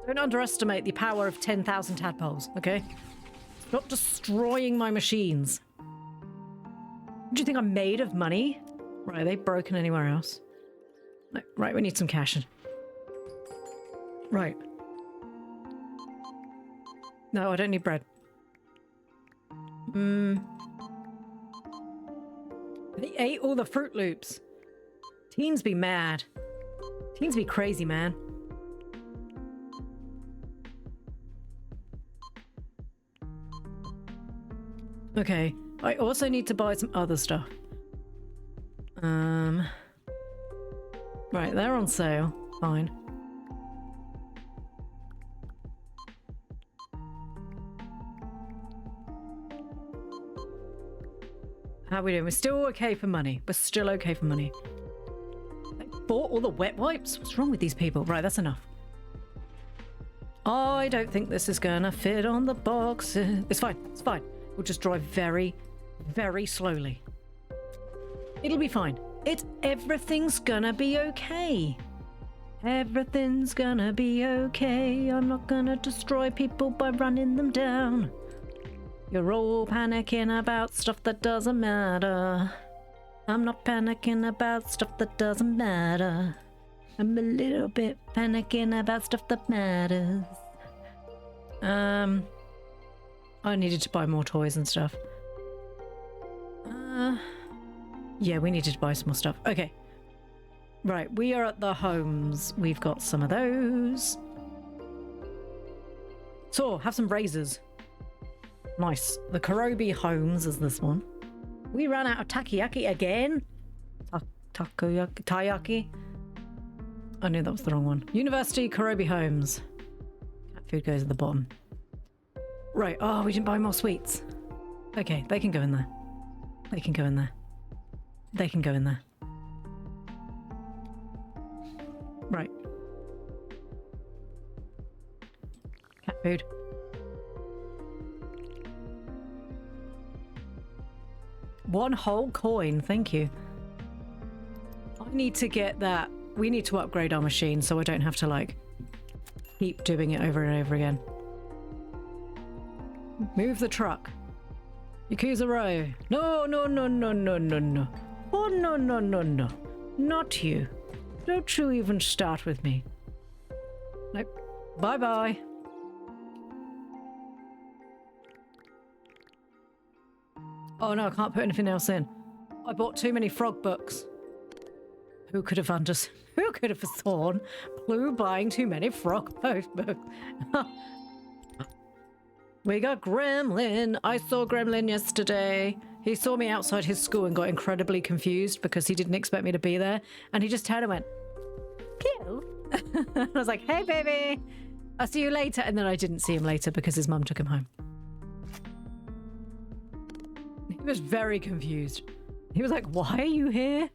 Don't underestimate the power of 10,000 tadpoles, okay? Stop destroying my machines. Do you think I'm made of money? Right, are they broken anywhere else? No, right, we need some cash. Right. No, I don't need bread. They ate all the Fruit Loops. Teens be mad. Teens be crazy, man. Okay, I also need to buy some other stuff. Right, they're on sale. Fine. How are we doing? We're still okay for money. We're still okay for money. They bought all the wet wipes? What's wrong with these people? Right, that's enough. I don't think this is gonna fit on the box. It's fine. It's fine. We'll just drive very, very slowly. It'll be fine. Everything's gonna be okay. Everything's gonna be okay. I'm not gonna destroy people by running them down. You're all panicking about stuff that doesn't matter. I'm not panicking about stuff that doesn't matter. I'm a little bit panicking about stuff that matters. I needed to buy more toys and stuff. Yeah, we needed to buy some more stuff. Okay. Right, we are at the homes. We've got some of those. So, have some razors. Nice. The Karobi Homes is this one. We ran out of takoyaki again. Takoyaki? Taiyaki? I knew that was the wrong one. University Karobi Homes. Cat food goes at the bottom. Right. Oh, we didn't buy more sweets. Okay, they can go in there. They can go in there. They can go in there. Right. Cat food. One whole coin, thank you. I need to get that. We need to upgrade our machine so I don't have to, like, keep doing it over and over again. Move the truck. Yakuza Row. No, no, no, no, no, no, no. Oh, no, no, no, no. Not you. Don't you even start with me. Nope. Bye-bye. Oh no, I can't put anything else in. I bought too many frog books. Who could have Who could have foreseen Ploo buying too many frog post books? We got Gremlin. I saw Gremlin yesterday. He saw me outside his school and got incredibly confused because he didn't expect me to be there. And he just turned and went, Pew. I was like, hey, baby, I'll see you later. And then I didn't see him later because his mum took him home. He was very confused. He was like, why are you here?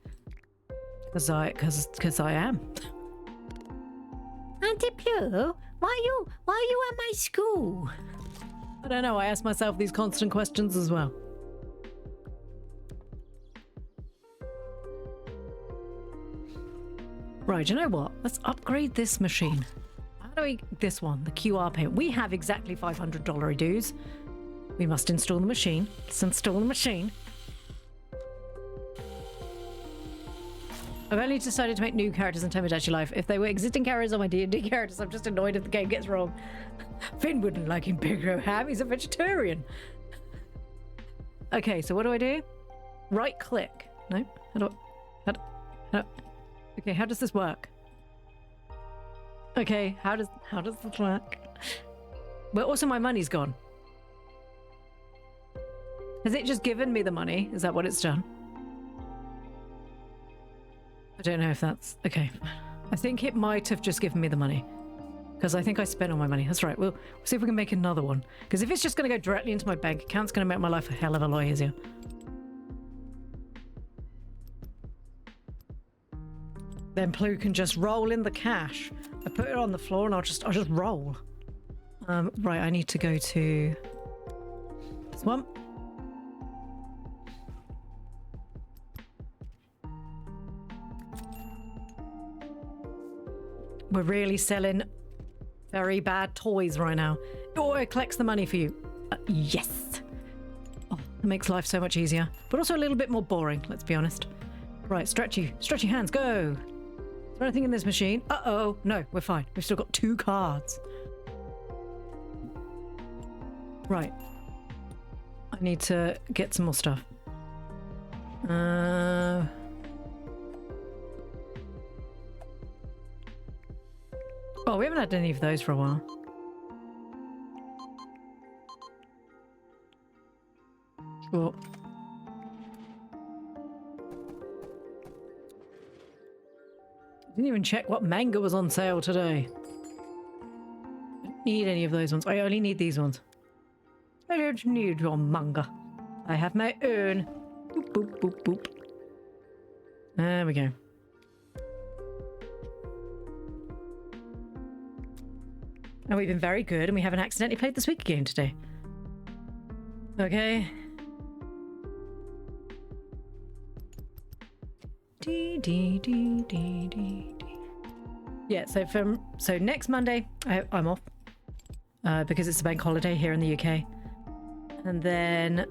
Because I am. Auntie Ploo, why are you at my school? I don't know. I ask myself these constant questions as well. Right, you know what? Let's upgrade this machine. How do we... This one, the QR payment. We have exactly $500 dues. We must install the machine. Let's install the machine. I've only decided to make new characters in Tomodachi Life. If they were existing characters on my D&D characters, I'm just annoyed if the game gets wrong. Finn wouldn't like him big o ham. He's a vegetarian. Okay, so what do I do? Right click. No? Okay, how does this work? Okay, how does this work? Well, also my money's gone. Has it just given me the money? Is that what it's done? I don't know if that's... Okay. I think it might have just given me the money. Because I think I spent all my money. That's right. We'll see if we can make another one. Because if it's just going to go directly into my bank account, it's going to make my life a hell of a lot easier. Then Ploo can just roll in the cash. I put it on the floor and I'll just roll. Right, I need to go to this one. We're really selling very bad toys right now. Oh, it collects the money for you. Yes. Oh, it makes life so much easier, but also a little bit more boring, let's be honest. Right, stretch your hands, go. Is there anything in this machine? Uh-oh. No, we're fine. We've still got 2 cards. Right. I need to get some more stuff. Oh, we haven't had any of those for a while. Sure. Didn't even check what manga was on sale today. I don't need any of those ones. I only need these ones. I don't need your manga. I have my own. Boop, boop, boop, boop. There we go. And we've been very good, and we haven't accidentally played the Squeaky game today. Okay. Yeah, so next Monday I'm off because it's a bank holiday here in the UK, and then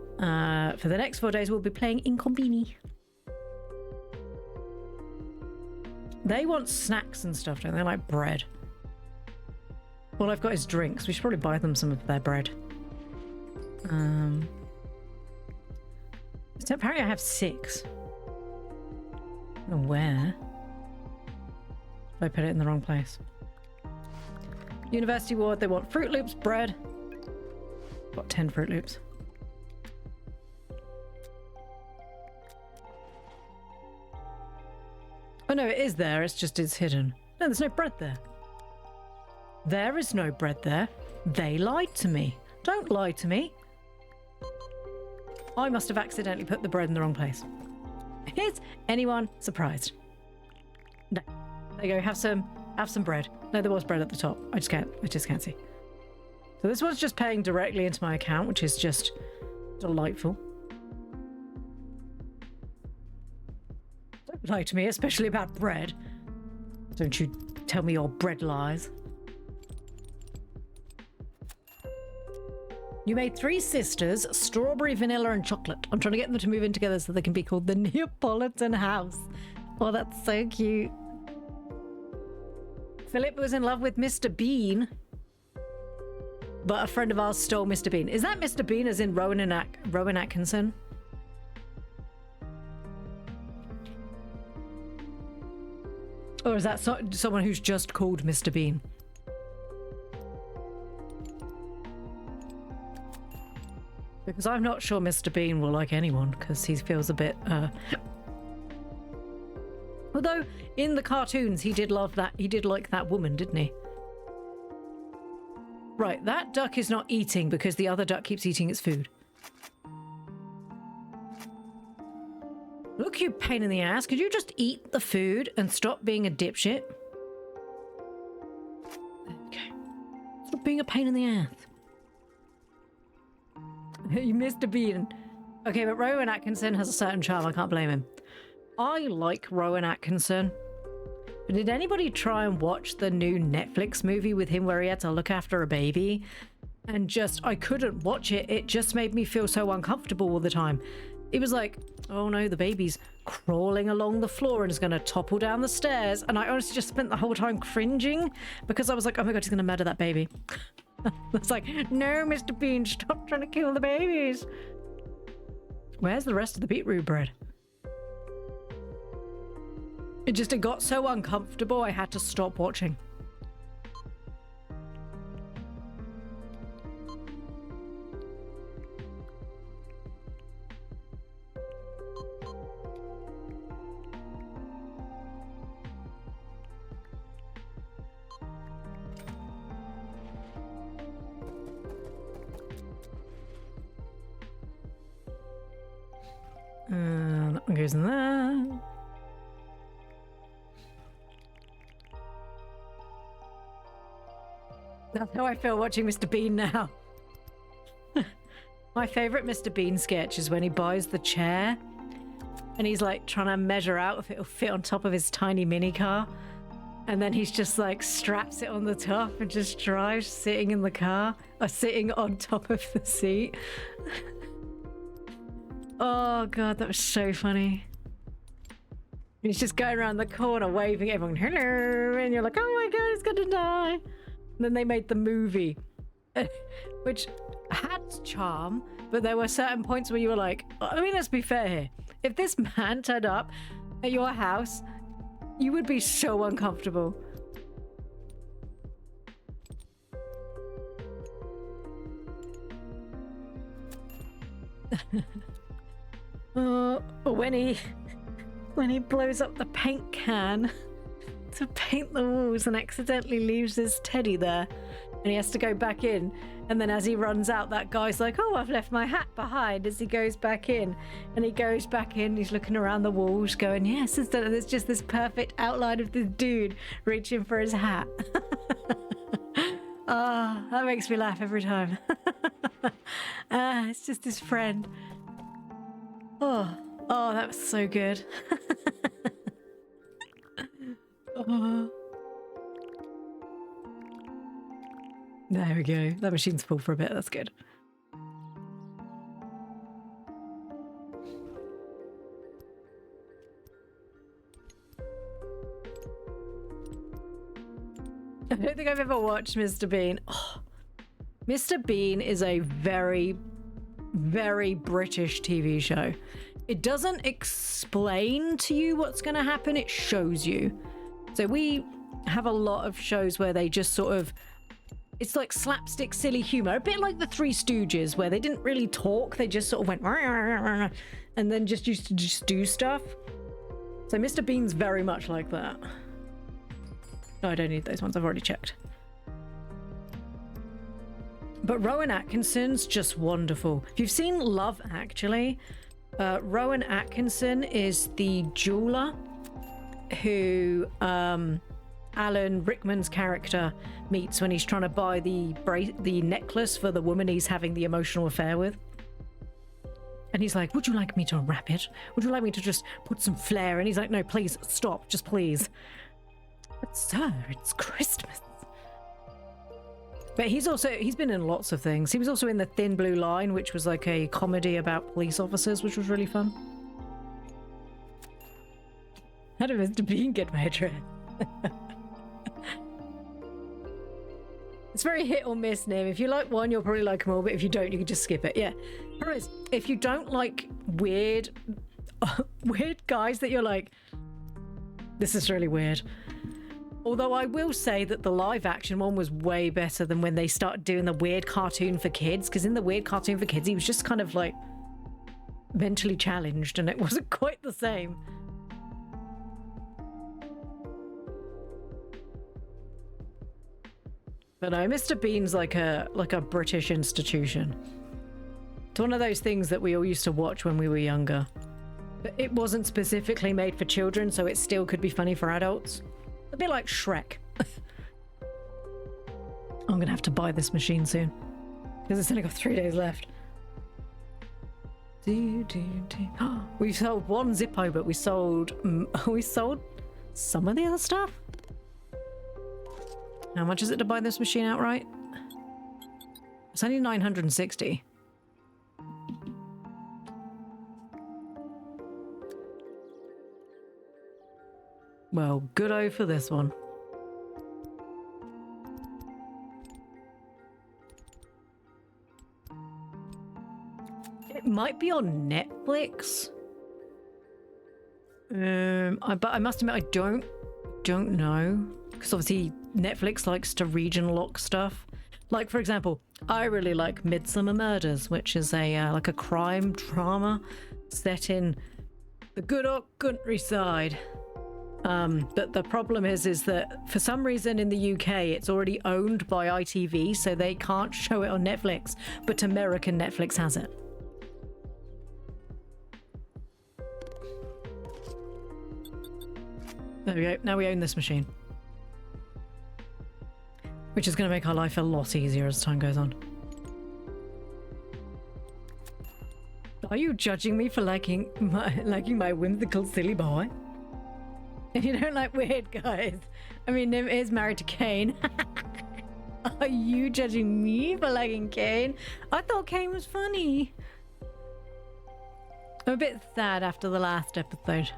for the next 4 days we'll be playing Incompini. They want snacks and stuff, don't they? Like bread. All I've got is drinks. We should probably buy them some of their bread. So apparently I have 6. I don't know where. I put it in the wrong place. University ward, they want Fruit Loops, bread. Got 10 Fruit Loops. Oh no, it is there, it's hidden. No, there's no bread there. There is no bread there. They lied to me. Don't lie to me. I must have accidentally put the bread in the wrong place. Is anyone surprised? No. There you go. Have some bread. No, there was bread at the top. I just can't see. So this one's just paying directly into my account, which is just delightful. Don't lie to me, especially about bread. Don't you tell me your bread lies. You made 3 sisters, strawberry, vanilla, and chocolate. I'm trying to get them to move in together so they can be called the Neapolitan House. Oh, that's so cute. Philip was in love with Mr. Bean, but a friend of ours stole Mr. Bean. Is that Mr. Bean as in Rowan Atkinson? Or is that someone who's just called Mr. Bean? Because I'm not sure Mr. Bean will like anyone, because he feels a bit, Although, in the cartoons, he did love that, he did like that woman, didn't he? Right, that duck is not eating because the other duck keeps eating its food. Look, you pain in the ass. Could you just eat the food and stop being a dipshit? Okay. Stop being a pain in the ass. You missed a bean. Okay, but Rowan Atkinson has a certain charm. I can't blame him. I like Rowan Atkinson. But did anybody try and watch the new Netflix movie with him where he had to look after a baby? And just, I couldn't watch it. It just made me feel so uncomfortable all the time. It was like, oh no, the baby's crawling along the floor and is going to topple down the stairs. And I honestly just spent the whole time cringing because I was like, oh my God, he's going to murder that baby. It's like, no, Mr. Bean, stop trying to kill the babies. Where's the rest of the beetroot bread? It got so uncomfortable, I had to stop watching. That one goes in there. That's how I feel watching Mr. Bean now. My favourite Mr. Bean sketch is when he buys the chair and he's like trying to measure out if it'll fit on top of his tiny mini car. And then he's just like straps it on the top and just drives sitting in the car or sitting on top of the seat. Oh God, that was so funny. He's just going around the corner waving at everyone, hello, and you're like, oh my God, it's gonna die. And then they made the movie, which had charm, but there were certain points where you were like, I mean, let's be fair here. If this man turned up at your house, you would be so uncomfortable. When he blows up the paint can to paint the walls and accidentally leaves his teddy there and he has to go back in, and then as he runs out, that guy's like, oh, I've left my hat behind, as he goes back in, and he goes back in, he's looking around the walls going, yes, there's just this perfect outline of this dude reaching for his hat. That makes me laugh every time. It's just his friend. Oh, that was so good. Oh. There we go. That machine's full for a bit. That's good. I don't think I've ever watched Mr. Bean. Oh. Mr. Bean is a very, very British TV show. It doesn't explain to you what's going to happen, it shows you. So we have a lot of shows where they just sort of, it's like slapstick silly humor, a bit like the Three Stooges, where they didn't really talk, they just sort of went and then just used to just do stuff. So Mr. Bean's very much like that. No, I don't need those ones, I've already checked. But Rowan Atkinson's just wonderful. If you've seen Love Actually, Rowan Atkinson is the jeweler who Alan Rickman's character meets when he's trying to buy the necklace for the woman he's having the emotional affair with. And he's like, would you like me to wrap it? Would you like me to just put some flair? And he's like, no, please stop, just please. But sir, it's Christmas. But he's been in lots of things. He was also in The Thin Blue Line, which was like a comedy about police officers, which was really fun. How did Mr. Bean get my address? It's very hit or miss, Nim. If you like one, you'll probably like them all, but if you don't, you can just skip it. Yeah. Anyways, if you don't like weird guys that you're like, this is really weird, Although I will say that the live action one was way better than when they started doing the weird cartoon for kids, because in the weird cartoon for kids, he was just kind of like mentally challenged and it wasn't quite the same. But no, Mr. Bean's like a British institution. It's one of those things that we all used to watch when we were younger. But it wasn't specifically made for children, so it still could be funny for adults. A bit like Shrek. I'm gonna have to buy this machine soon because it's only got 3 days left. We sold one Zippo, but we sold some of the other stuff. How much is it to buy this machine outright? It's only 960. Well, good-o for this one. It might be on Netflix. But I must admit I don't know, because obviously Netflix likes to region lock stuff. Like, for example, I really like Midsummer Murders, which is a like a crime drama set in the good old countryside. But the problem is that for some reason in the UK it's already owned by ITV, so they can't show it on Netflix, but American Netflix has it. There we go. Now we own this machine, which is going to make our life a lot easier as time goes on. Are you judging me for liking my whimsical silly boy? You don't like weird guys. I mean, Nim is married to Kane. Are you judging me for liking Kane? I thought Kane was funny. I'm a bit sad after the last episode.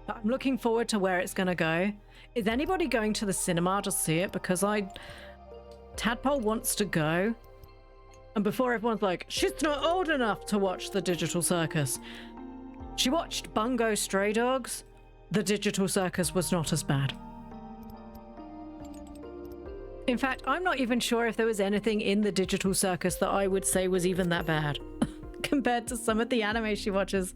But I'm looking forward to where it's going to go. Is anybody going to the cinema to see it? Because Tadpole wants to go. And before everyone's like, she's not old enough to watch the Digital Circus. She watched Bungo Stray Dogs. The Digital Circus was not as bad. In fact, I'm not even sure if there was anything in the Digital Circus that I would say was even that bad compared to some of the anime she watches.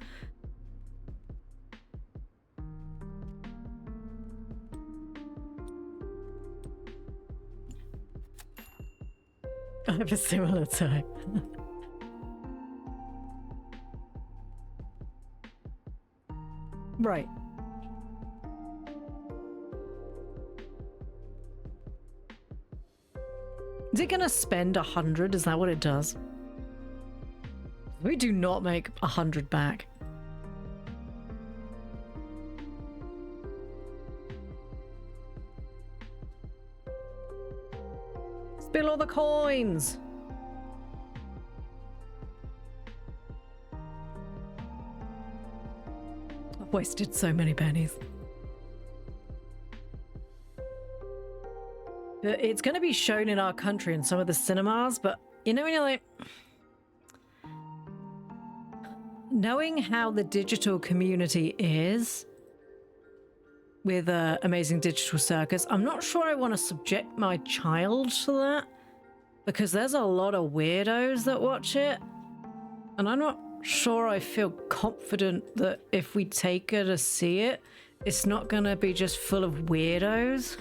I have a similar type. Right. Is it gonna spend 100? Is that what it does? We do not make 100 back. Spill all the coins! I've wasted so many pennies. It's going to be shown in our country in some of the cinemas, but you know when you're like... Knowing how the digital community is with Amazing Digital Circus, I'm not sure I want to subject my child to that, because there's a lot of weirdos that watch it, and I'm not sure I feel confident that if we take her to see it, it's not going to be just full of weirdos.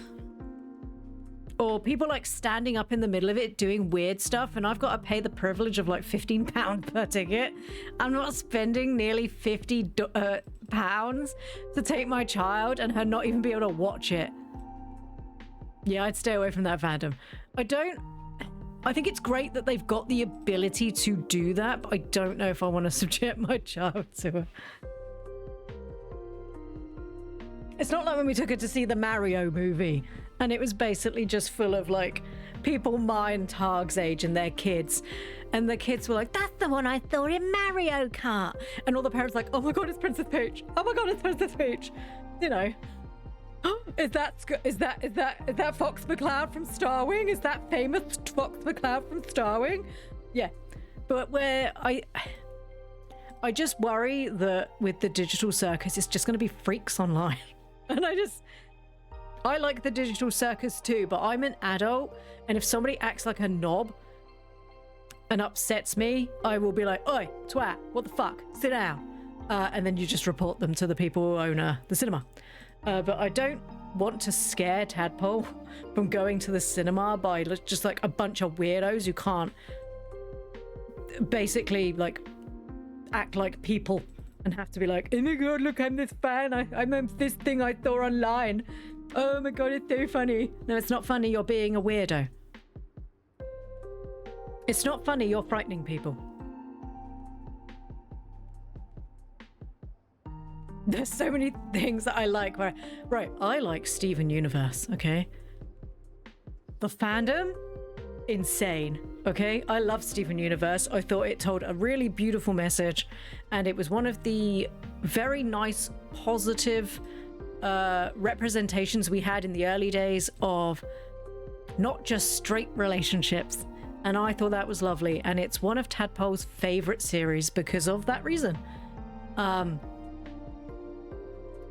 Or people like standing up in the middle of it doing weird stuff, and I've got to pay the privilege of like £15 per ticket. I'm not spending nearly £50 to take my child and her not even be able to watch it. Yeah, I'd stay away from that fandom. I think it's great that they've got the ability to do that, but I don't know if I want to subject my child to it. It's not like when we took her to see the Mario movie, and it was basically just full of like people my and Targ's age and their kids, and the kids were like, that's the one I saw in Mario Kart, and all the parents were like, oh my god, it's Princess Peach, oh my god, it's Princess Peach, you know. Is that Fox McCloud from Starwing? Is that famous Fox McCloud from Starwing? Yeah, but where I just worry that with the Digital Circus, it's just going to be freaks online. And I like the digital circus too, but I'm an adult, and if somebody acts like a knob and upsets me, I will be like, oi, twat, what the fuck? Sit down. And then you just report them to the people who own the cinema. But I don't want to scare Tadpole from going to the cinema by just like a bunch of weirdos who can't basically like act like people and have to be like, oh my god, look, I'm this fan. I'm this thing I saw online. Oh my god, it's so funny. No, it's not funny. You're being a weirdo. It's not funny. You're frightening people. There's so many things that I like where, right, I like Steven Universe, okay? The fandom, insane, okay? I love Steven Universe. I thought it told a really beautiful message, and it was one of the very nice, positive representations we had in the early days of not just straight relationships, and I thought that was lovely, and it's one of Tadpole's favorite series because of that reason.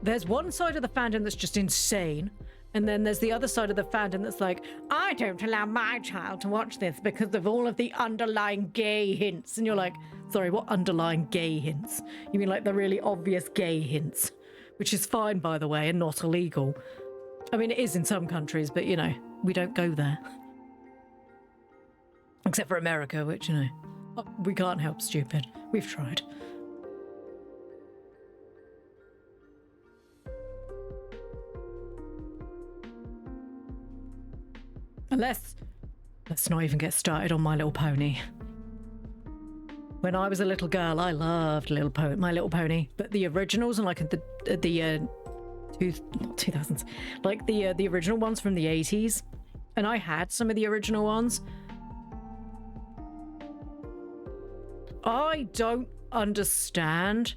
There's one side of the fandom that's just insane, and then there's the other side of the fandom that's like, I don't allow my child to watch this because of all of the underlying gay hints. And you're like, sorry, what underlying gay hints? You mean like the really obvious gay hints? Which is fine, by the way, and not illegal. I mean, it is in some countries, but, you know, we don't go there. Except for America, which, you know, we can't help stupid. We've tried. Let's not even get started on My Little Pony. When I was a little girl, I loved My Little Pony, but the originals and like the 2000s, like the original ones from the 80s, and I had some of the original ones. I don't understand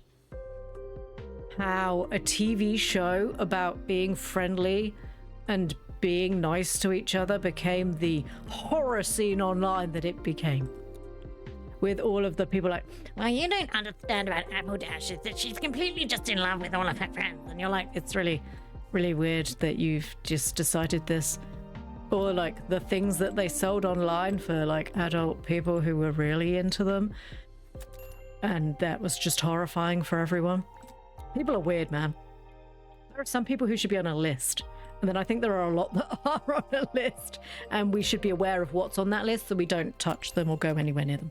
how a TV show about being friendly and being nice to each other became the horror scene online that it became. With all of the people like, well, you don't understand about Apple Dash, is that she's completely just in love with all of her friends. And you're like, it's really, really weird that you've just decided this. Or like the things that they sold online for like adult people who were really into them. And that was just horrifying for everyone. People are weird, man. There are some people who should be on a list. And then I think there are a lot that are on a list, and we should be aware of what's on that list so we don't touch them or go anywhere near them.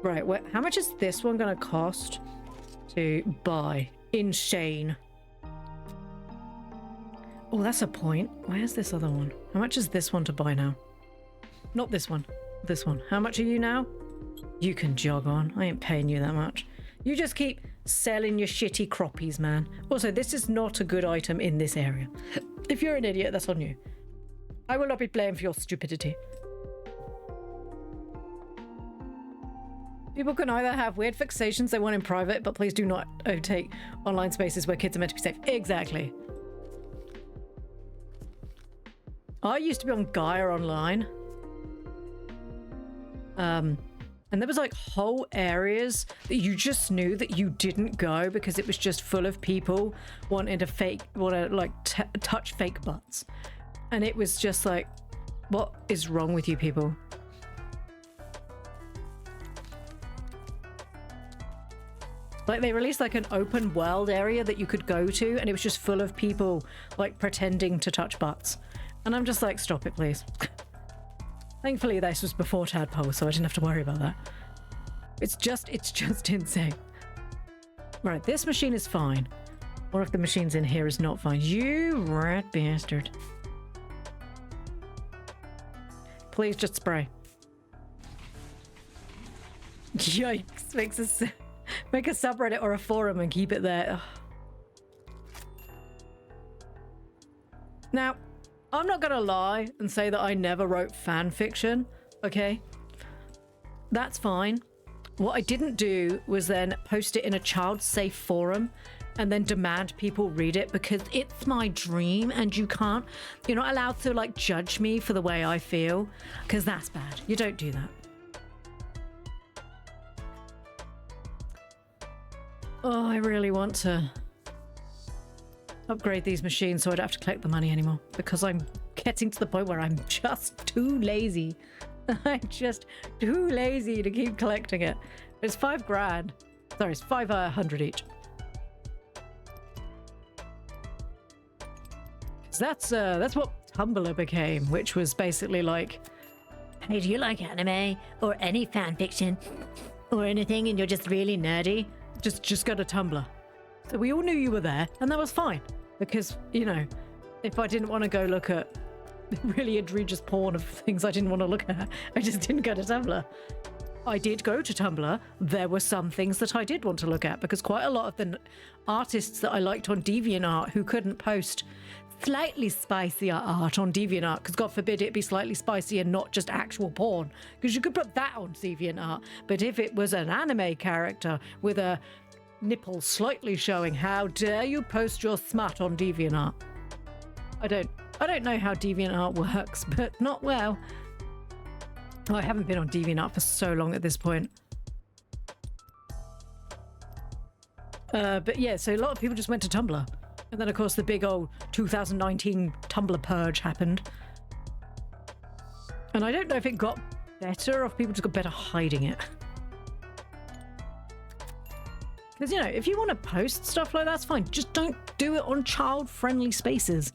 Right, how much is this one going to cost to buy? Insane. Oh, that's a point. Where's this other one? How much is this one to buy now? Not this one. This one. How much are you now? You can jog on. I ain't paying you that much. You just keep selling your shitty croppies, man. Also, this is not a good item in this area. If you're an idiot, that's on you. I will not be blamed for your stupidity. People can either have weird fixations they want in private, but please do not overtake online spaces where kids are meant to be safe. Exactly. I used to be on Gaia Online. And there was like whole areas that you just knew that you didn't go because it was just full of people wanting to touch fake butts. And it was just like, what is wrong with you people? Like they released like an open world area that you could go to, and it was just full of people like pretending to touch butts. And I'm just like, stop it, please. Thankfully, this was before Tadpole, so I didn't have to worry about that. It's just insane. Right, this machine is fine. One of the machines in here is not fine. You rat bastard. Please just spray. Yikes. Make a subreddit or a forum and keep it there. Ugh. Now, I'm not gonna lie and say that I never wrote fan fiction, okay? That's fine. What I didn't do was then post it in a child-safe forum and then demand people read it because it's my dream and you're not allowed to like judge me for the way I feel, because that's bad. You don't do that. Oh, I really want to upgrade these machines so I don't have to collect the money anymore, because I'm getting to the point where I'm just too lazy. I'm just too lazy to keep collecting it. It's 5 grand. Sorry, it's 500 each. That's what Tumblr became, which was basically like, hey, do you like anime or any fan fiction or anything and you're just really nerdy? Just go to Tumblr. So we all knew you were there, and that was fine, because, you know, if I didn't want to go look at really egregious porn of things I didn't want to look at, I just didn't go to Tumblr. I did go to Tumblr. There were some things that I did want to look at, because quite a lot of the artists that I liked on DeviantArt who couldn't post slightly spicier art on DeviantArt, because God forbid it be slightly spicy and not just actual porn, because you could put that on DeviantArt. But if it was an anime character with a nipple slightly showing, how dare you post your smut on DeviantArt? I don't know how DeviantArt works, but not well. Oh, I haven't been on DeviantArt for so long at this point. But yeah, so a lot of people just went to Tumblr. And then, of course, the big old 2019 Tumblr purge happened. And I don't know if it got better or if people just got better hiding it. Because, you know, if you want to post stuff like that, that's fine. Just don't do it on child-friendly spaces.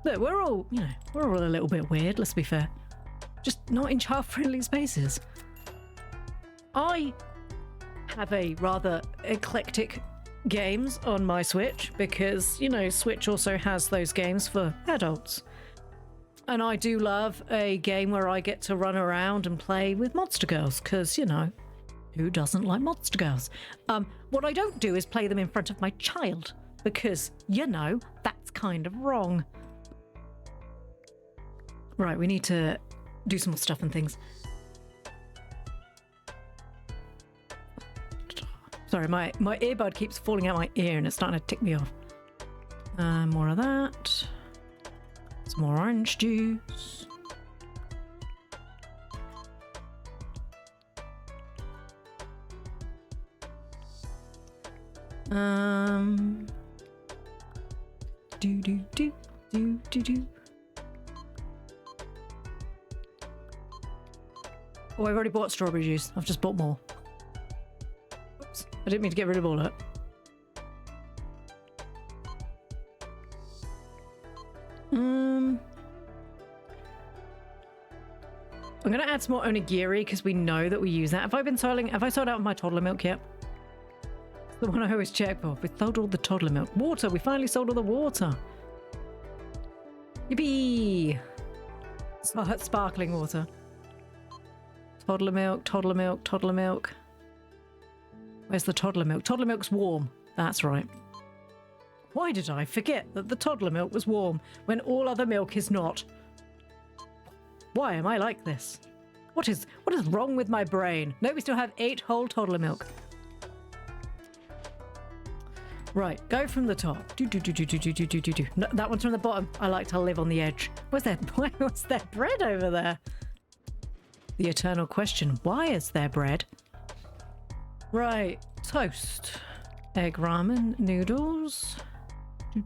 Look, we're all a little bit weird, let's be fair. Just not in child-friendly spaces. I have a rather eclectic games on my Switch because, you know, Switch also has those games for adults. And I do love a game where I get to run around and play with Monster Girls, because, you know, who doesn't like Monster Girls? What I don't do is play them in front of my child, because, you know, that's kind of wrong. Right, we need to do some more stuff and things. Sorry, my earbud keeps falling out my ear and it's starting to tick me off. More of that. Some more orange juice. Do. Oh, I've already bought strawberry juice. I've just bought more. Oops. I didn't mean to get rid of all of it. I'm going to add some more onigiri because we know that we use that. Have I sold out my toddler milk yet? The one I always check for. We sold all the toddler milk. Water. We finally sold all the water. Yippee! Sparkling water. Toddler milk, toddler milk, toddler milk. Where's the toddler milk? Toddler milk's warm. That's right. Why did I forget that the toddler milk was warm when all other milk is not? Why am I like this? What is wrong with my brain? No, we still have 8 whole toddler milk. Right, go from the top. No, that one's from the bottom. I like to live on the edge. What's there bread over there? The eternal question, why is there bread? Right, toast. Egg ramen, noodles. I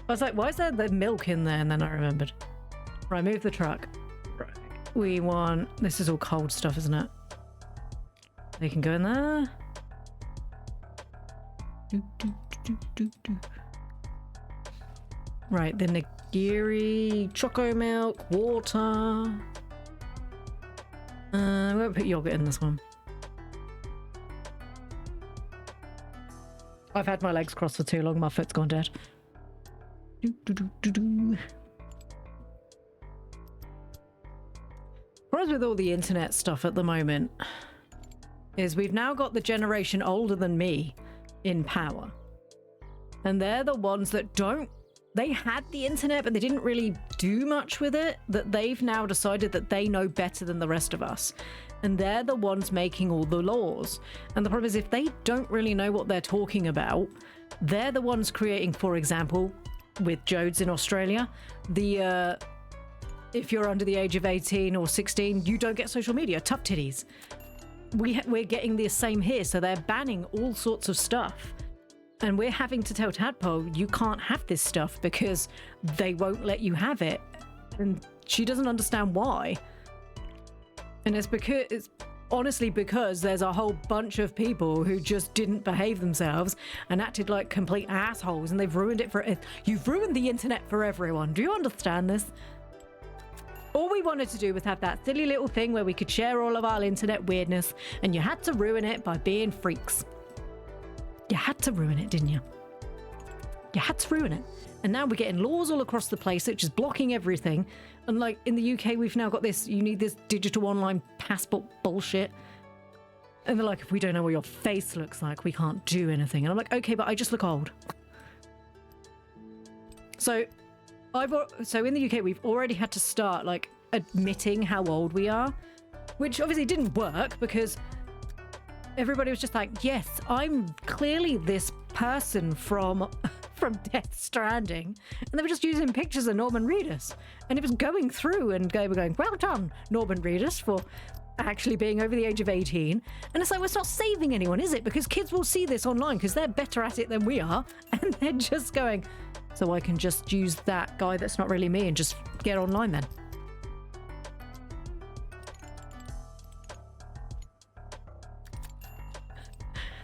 was like, why is there the milk in there? And then I remembered. Right, move the truck. Right. We want... This is all cold stuff, isn't it? They can go in there. Right, the nigiri, choco milk, water. We won't put yogurt in this one. I've had my legs crossed for too long, my foot's gone dead. Problem with all the internet stuff at the moment is we've now got the generation older than me in power. And they're the ones that don't... They had the internet, but they didn't really do much with it. That they've now decided that they know better than the rest of us. And they're the ones making all the laws. And the problem is, if they don't really know what they're talking about, they're the ones creating, for example, with Jodes in Australia, the if you're under the age of 18 or 16, you don't get social media. Tough titties. We're getting the same here, so they're banning all sorts of stuff. And we're having to tell Tadpole, you can't have this stuff because they won't let you have it. And she doesn't understand why. And it's honestly because there's a whole bunch of people who just didn't behave themselves and acted like complete assholes, and they've ruined it you've ruined the internet for everyone. Do you understand this? All we wanted to do was have that silly little thing where we could share all of our internet weirdness, and you had to ruin it by being freaks. You had to ruin it, didn't you? You had to ruin it. And now we're getting laws all across the place that just blocking everything. And like in the UK, we've now got this, you need this digital online passport bullshit. And they're like, if we don't know what your face looks like, we can't do anything. And I'm like, okay, but I just look old. So in the UK, we've already had to start like admitting how old we are, which obviously didn't work because everybody was just like, yes, I'm clearly this person from Death Stranding. And they were just using pictures of Norman Reedus. And it was going through and they were going, well done, Norman Reedus, for actually being over the age of 18. And it's like, well, it's not saving anyone, is it? Because kids will see this online because they're better at it than we are. And they're just going, so I can just use that guy that's not really me and just get online then.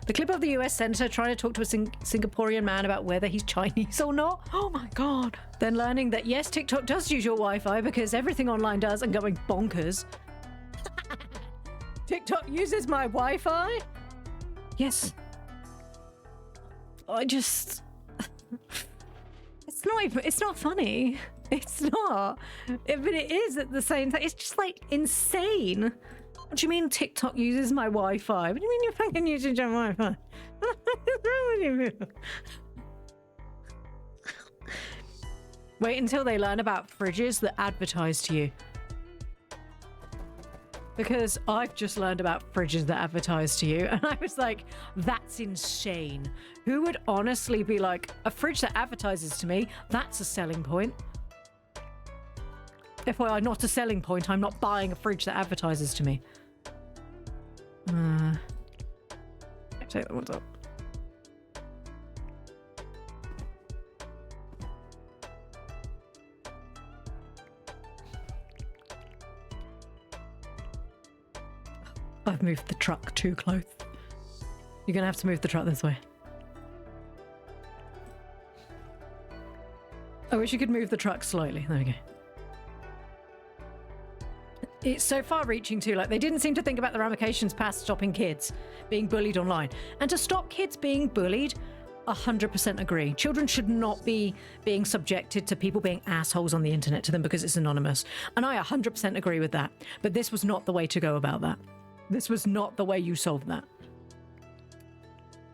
The clip of the US senator trying to talk to a Singaporean man about whether he's Chinese or not. Oh my God. Then learning that yes, TikTok does use your Wi-Fi because everything online does, and going bonkers. TikTok uses my Wi-Fi? Yes. It's not funny. It's not. But it is at the same time. It's just like insane. What do you mean TikTok uses my Wi-Fi? What do you mean you're fucking using your Wi-Fi? What's wrong with you? Wait until they learn about fridges that advertise to you. Because I've just learned about fridges that advertise to you, and I was like, that's insane. Who would honestly be like, a fridge that advertises to me, that's a selling point. FYI, not a selling point. I'm not buying a fridge that advertises to me. Take that one up. I've moved the truck too close. You're gonna have to move the truck this way. I wish you could move the truck slightly. There we go. It's so far reaching too, like they didn't seem to think about the ramifications past stopping kids being bullied online. And to stop kids being bullied, 100% agree. Children should not be being subjected to people being assholes on the internet to them because it's anonymous. And I 100% agree with that. But this was not the way to go about that. This was not the way you solve that.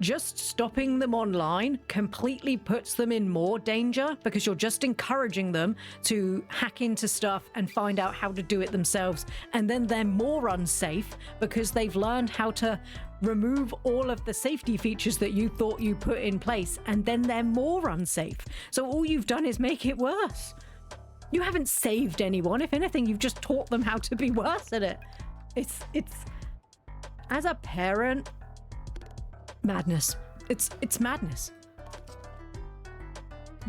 Just stopping them online completely puts them in more danger because you're just encouraging them to hack into stuff and find out how to do it themselves. And then they're more unsafe because they've learned how to remove all of the safety features that you thought you put in place. And then they're more unsafe. So all you've done is make it worse. You haven't saved anyone. If anything, you've just taught them how to be worse at it. It's as a parent, madness. It's madness.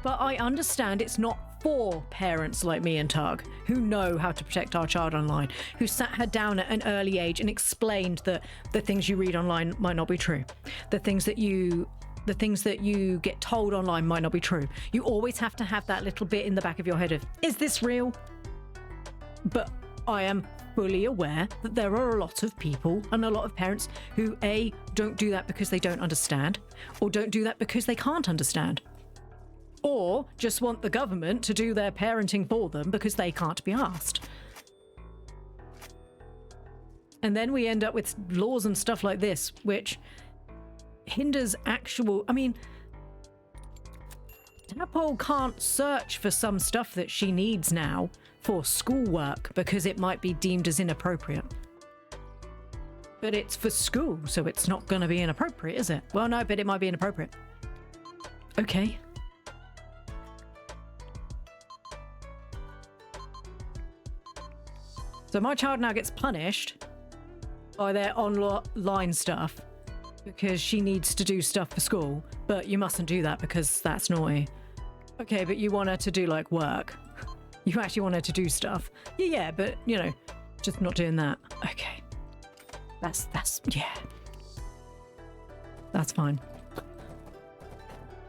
But I understand it's not for parents like me and Tug who know how to protect our child online, who sat her down at an early age and explained that the things you read online might not be true. The things that you get told online might not be true. You always have to have that little bit in the back of your head of, is this real? But I am fully aware that there are a lot of people and a lot of parents who A, don't do that because they don't understand, or don't do that because they can't understand, or just want the government to do their parenting for them because they can't be asked. And then we end up with laws and stuff like this, which hinders actual... I mean, Tadpole can't search for some stuff that she needs now for schoolwork because it might be deemed as inappropriate. But it's for school, so it's not going to be inappropriate, is it? Well, no, but it might be inappropriate. Okay. So my child now gets punished by their online stuff because she needs to do stuff for school, but you mustn't do that because that's naughty. Okay, but you want her to do like work. You actually want her to do stuff. Yeah, but you know, just not doing that. Okay. That's yeah. That's fine.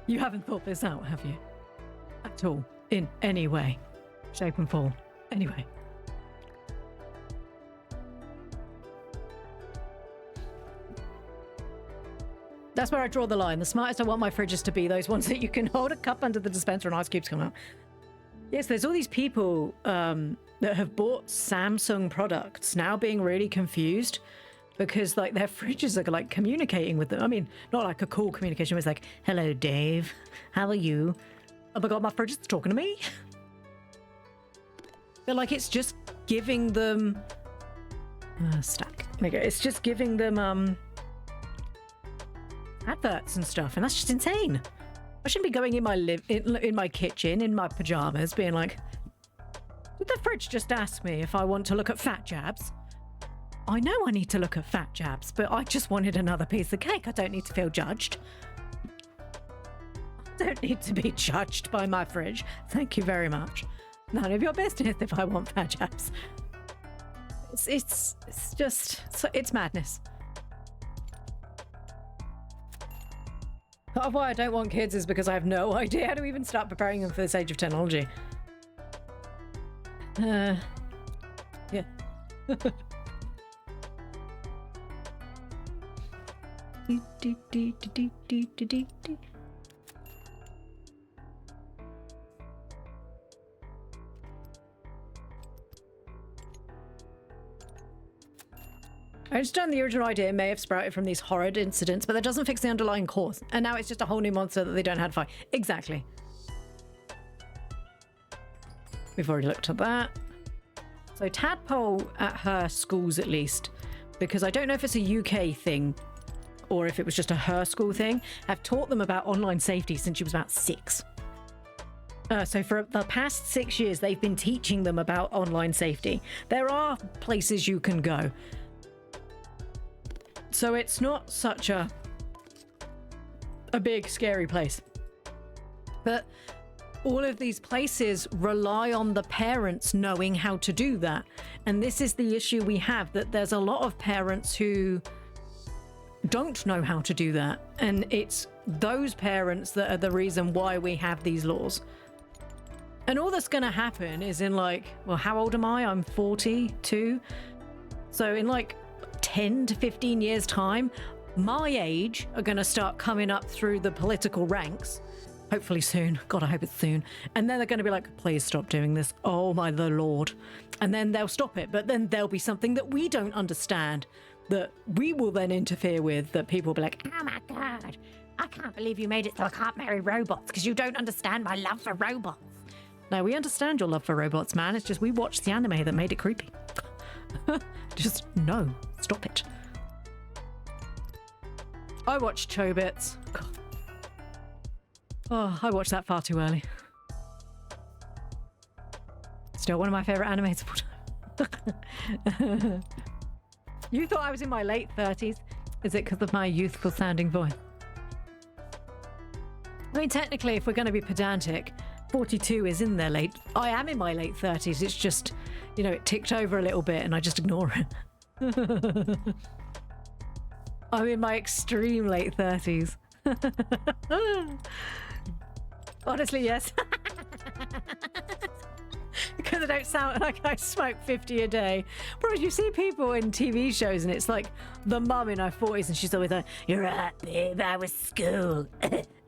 You haven't thought this out, have you? At all. In any way, shape and form. Anyway. That's where I draw the line. The smartest I want my fridges to be those ones that you can hold a cup under the dispenser and ice cubes come out. Yes, there's all these people that have bought Samsung products now being really confused because like their fridges are like communicating with them. I mean, not like a cool communication. It's like, hello, Dave. How are you? Oh my God, my fridge is talking to me. But like, it's just giving them stack. There you go. It's just giving them adverts and stuff, and that's just insane. I shouldn't be going in my in my kitchen in my pajamas being like, did the fridge just ask me if I want to look at fat jabs? I know I need to look at fat jabs, but I just wanted another piece of cake. I don't need to feel judged. I don't need to be judged by my fridge. Thank you very much. None of your business if I want fat jabs. It's just, it's madness. Part of why I don't want kids is because I have no idea how to even start preparing them for this age of technology. Yeah. I understand the original idea may have sprouted from these horrid incidents, but that doesn't fix the underlying cause. And now it's just a whole new monster that they don't know how to fight. Exactly. We've already looked at that. So Tadpole at her schools at least, because I don't know if it's a UK thing or if it was just a her school thing, have taught them about online safety since she was about 6. So for the past 6 years, they've been teaching them about online safety. There are places you can go. So it's not such a big, scary place. But all of these places rely on the parents knowing how to do that. And this is the issue we have, that there's a lot of parents who don't know how to do that. And it's those parents that are the reason why we have these laws. And all that's going to happen is in like, well, how old am I? I'm 42. So in like 10 to 15 years time, my age are going to start coming up through the political ranks, hopefully soon. God, I hope it's soon. And then they're going to be like, please stop doing this. Oh my the Lord. And then they'll stop it. But then there'll be something that we don't understand that we will then interfere with, that people will be like, oh my God, I can't believe you made it so I can't marry robots because you don't understand my love for robots. No, we understand your love for robots, man. It's just we watched the anime that made it creepy. Just no, stop it. I watched Chobits. God. Oh, I watched that far too early. Still one of my favorite animes of all time. You thought I was in my late 30s? Is it because of my youthful sounding voice? I mean, technically, if we're going to be pedantic, 42 is in their late... I am in my late 30s. It's just, you know, it ticked over a little bit and I just ignore it. I'm in my extreme late 30s. Honestly, yes. Because I don't sound like I smoke 50 a day. Bro, you see people in TV shows and it's like the mum in her 40s and she's always like, you're right, babe, I was school.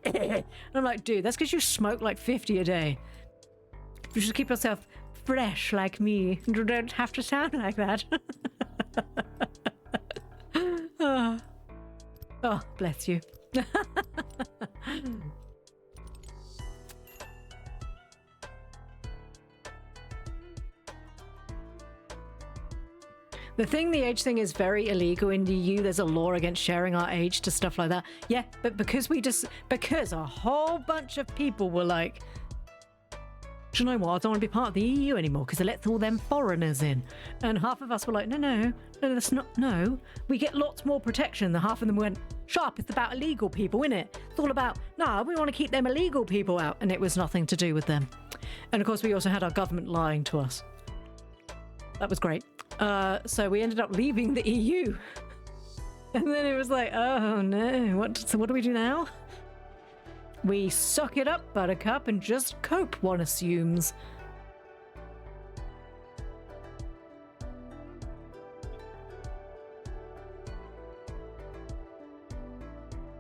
And I'm like, dude, that's because you smoke like 50 a day. You should keep yourself fresh like me. You don't have to sound like that. Oh, bless you. The age thing is very illegal in the EU. There's a law against sharing our age to stuff like that. Yeah, but because a whole bunch of people were like, do you know what? I don't want to be part of the EU anymore because it lets all them foreigners in. And half of us were like, no, that's not, no. We get lots more protection. The half of them went, sharp, it's about illegal people, innit? It's all about, no, we want to keep them illegal people out. And it was nothing to do with them. And of course, we also had our government lying to us. That was great. So we ended up leaving the EU. And then it was like, oh no, so what do we do now? We suck it up, Buttercup, and just cope, one assumes.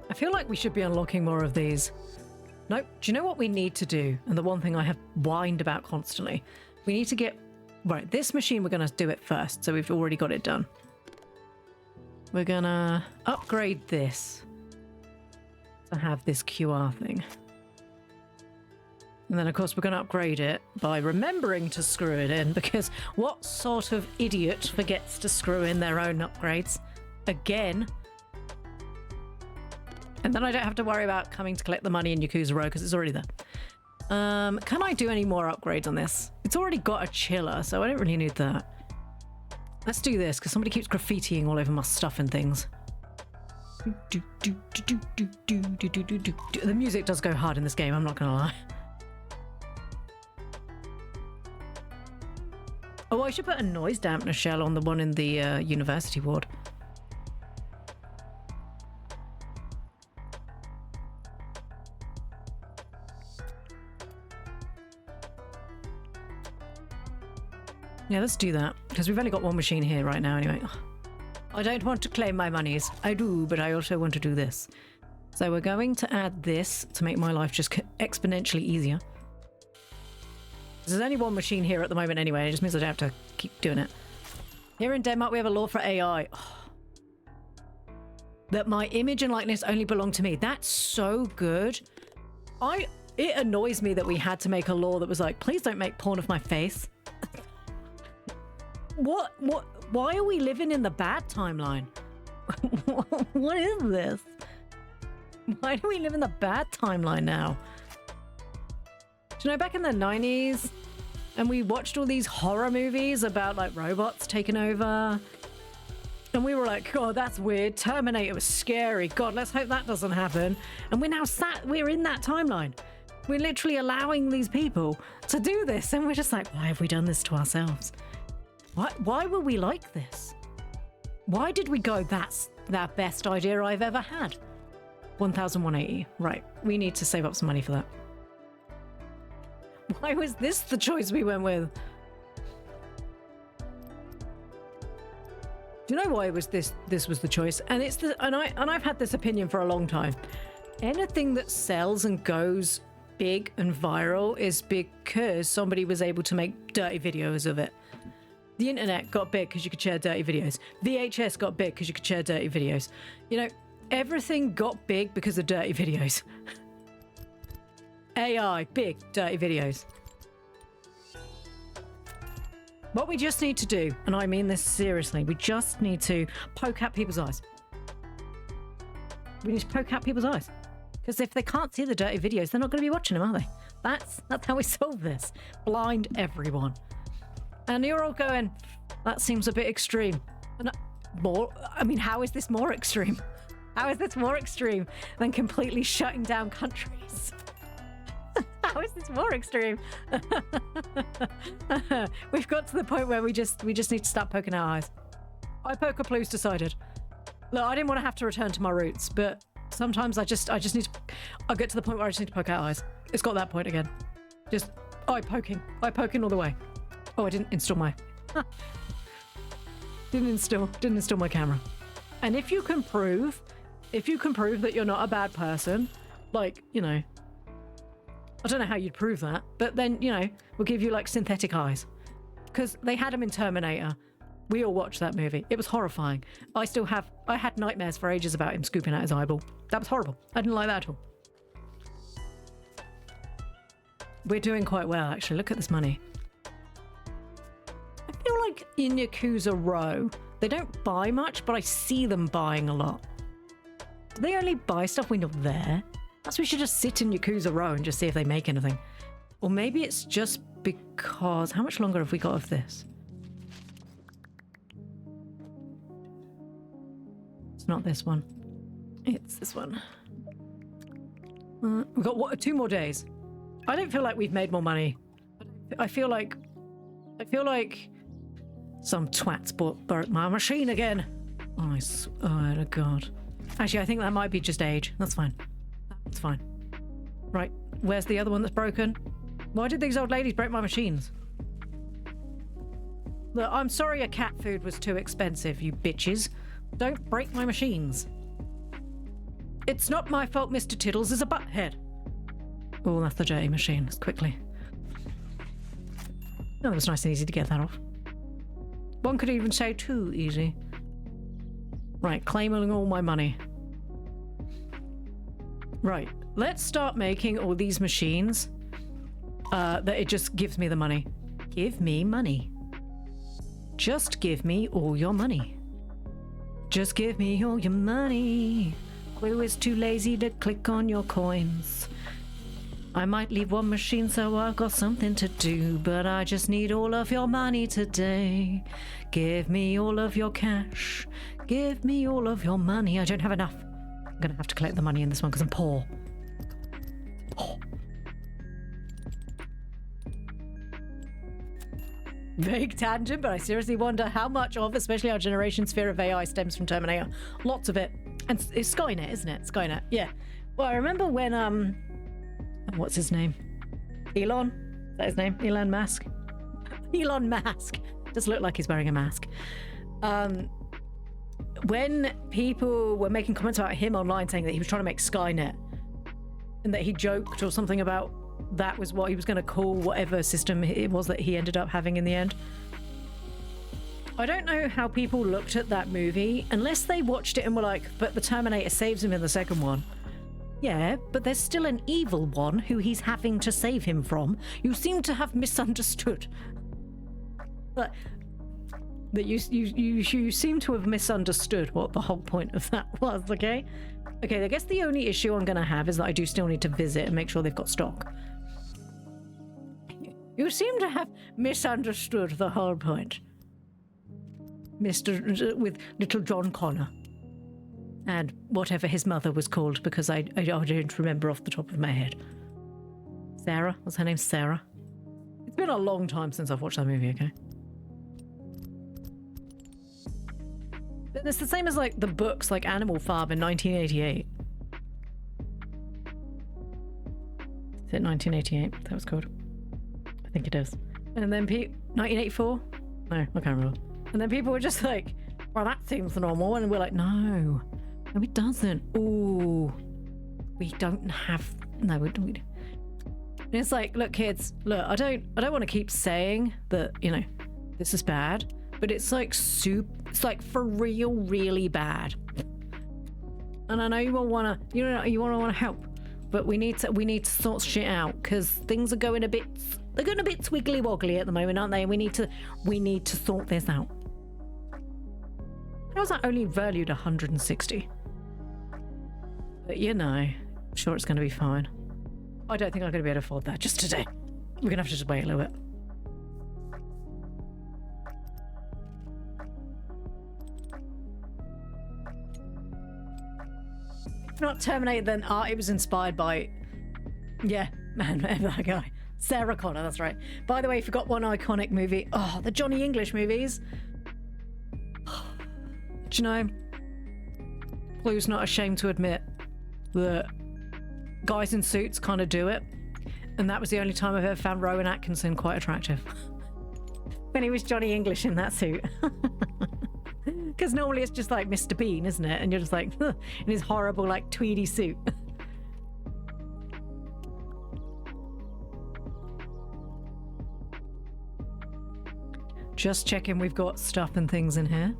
I feel like we should be unlocking more of these. Nope. Do you know what we need to do? And the one thing I have whined about constantly. We need to get... Right, this machine, we're going to do it first, so we've already got it done. We're going to upgrade this to have this QR thing. And then, of course, we're going to upgrade it by remembering to screw it in, because what sort of idiot forgets to screw in their own upgrades? Again. And then I don't have to worry about coming to collect the money in Yakuza Row, because it's already there. Can I do any more upgrades on this? It's already got a chiller, so I don't really need that. Let's do this, because somebody keeps graffitiing all over my stuff and things. The music does go hard in this game, I'm not gonna lie. Oh, I should put a noise dampener shell on the one in the university ward. Yeah, let's do that, because we've only got one machine here right now anyway. I don't want to claim my monies. I do, but I also want to do this. So we're going to add this to make my life just exponentially easier. There's only one machine here at the moment anyway. It just means I don't have to keep doing it. Here in Denmark, we have a law for AI. That my image and likeness only belong to me. That's so good. It annoys me that we had to make a law that was like, please don't make porn of my face. Why are we living in the bad timeline? What is this? Why do we live in the bad timeline now? Do you know, back in the 90s, and we watched all these horror movies about like robots taking over, and we were like, God, that's weird. Terminator was scary. God, let's hope that doesn't happen. And we're in that timeline. We're literally allowing these people to do this, and we're just like, why have we done this to ourselves? Why were we like this? Why did we go, that's the best idea I've ever had? 1,180. Right, we need to save up some money for that. Why was this the choice we went with? Do you know why it was this was the choice? And I've had this opinion for a long time. Anything that sells and goes big and viral is because somebody was able to make dirty videos of it. The internet got big because you could share dirty videos. VHS got big because you could share dirty videos. You know, everything got big because of dirty videos. AI, big, dirty videos. What we just need to do, and I mean this seriously, we just need to poke out people's eyes. We need to poke out people's eyes. Because if they can't see the dirty videos, they're not going to be watching them, are they? That's how we solve this. Blind everyone. And you're all going, that seems a bit extreme. And how is this more extreme? How is this more extreme than completely shutting down countries? How is this more extreme? We've got to the point where we just need to start poking our eyes. I poke Ploo's decided. Look, I didn't want to have to return to my roots, but sometimes I just need to. I'll get to the point where I just need to poke our eyes. It's got that point again. Just eye poking all the way. Oh, I didn't install my... Didn't install my camera. And if you can prove that you're not a bad person, like, you know, I don't know how you'd prove that, but then, you know, we'll give you like synthetic eyes. Because they had them in Terminator. We all watched that movie. It was horrifying. I had nightmares for ages about him scooping out his eyeball. That was horrible. I didn't like that at all. We're doing quite well, actually. Look at this money. I feel like in Yakuza Row, they don't buy much, but I see them buying a lot. Do they only buy stuff when you're there? Perhaps we should just sit in Yakuza Row and just see if they make anything. Or maybe it's just because... How much longer have we got of this? It's not this one. It's this one. We've got what, 2 more days. I don't feel like we've made more money. I feel like some twats broke my machine again. Oh, I swear to God. Actually, I think that might be just age. That's fine. That's fine. Right, where's the other one that's broken? Why did these old ladies break my machines? Look, I'm sorry a cat food was too expensive, you bitches. Don't break my machines. It's not my fault Mr. Tiddles is a butthead. Oh, that's the dirty machine. Let's quickly. Oh, it was nice and easy to get that off. One could even say too easy. Right, claiming all my money. Right, let's start making all these machines that it just gives me the money. Give me money. Just give me all your money. Just give me all your money. Ploo is too lazy to click on your coins. I might leave one machine so I've got something to do, but I just need all of your money today. Give me all of your cash. Give me all of your money. I don't have enough. I'm gonna have to collect the money in this one because I'm poor. Poor. Vague tangent, but I seriously wonder how much of, especially our generation's fear of AI stems from Terminator. Lots of it. And it's Skynet, isn't it? Skynet, yeah. Well, I remember when, what's his name? Elon? Is that his name? Elon Musk? Elon Musk. Does look like he's wearing a mask. When people were making comments about him online saying that he was trying to make Skynet and that he joked or something about that was what he was going to call whatever system it was that he ended up having in the end. I don't know how people looked at that movie unless they watched it and were like, but the Terminator saves him in the second one. Yeah, but there's still an evil one who he's having to save him from. You seem to have misunderstood. But you seem to have misunderstood what the whole point of that was, okay? Okay, I guess the only issue I'm going to have is that I do still need to visit and make sure they've got stock. You seem to have misunderstood the whole point. With little John Connor. And whatever his mother was called, because I don't remember off the top of my head. Sarah? Was her name Sarah? It's been a long time since I've watched that movie, okay? But it's the same as, like, the books, like Animal Farm in 1988. Is it 1988? That was called. I think it is. And then 1984? No, I can't remember. And then people were just like, well, that seems normal. And we're like, no, it doesn't. Ooh, we don't have, no, we don't. And it's like, look, kids, look, I don't want to keep saying that, you know, this is bad, but it's like it's like for real, really bad. And I know you all want to, you want to help, but we need to sort shit out because things are going a bit, they're going a bit swiggly woggly at the moment, aren't they? And we need to sort this out. How's that only valued 160? But you know, I'm sure it's going to be fine. I don't think I'm going to be able to afford that just today. We're going to have to just wait a little bit. Not Terminator then. It was inspired by, yeah, man, that guy. Sarah Connor, that's right. By the way, if you forgot one iconic movie, oh, the Johnny English movies. Do you know, Ploo's not ashamed to admit that guys in suits kind of do it. And that was the only time I've ever found Rowan Atkinson quite attractive. When he was Johnny English in that suit. Because normally it's just like Mr. Bean, isn't it? And you're just like, in his horrible, like, tweedy suit. Just checking we've got stuff and things in here.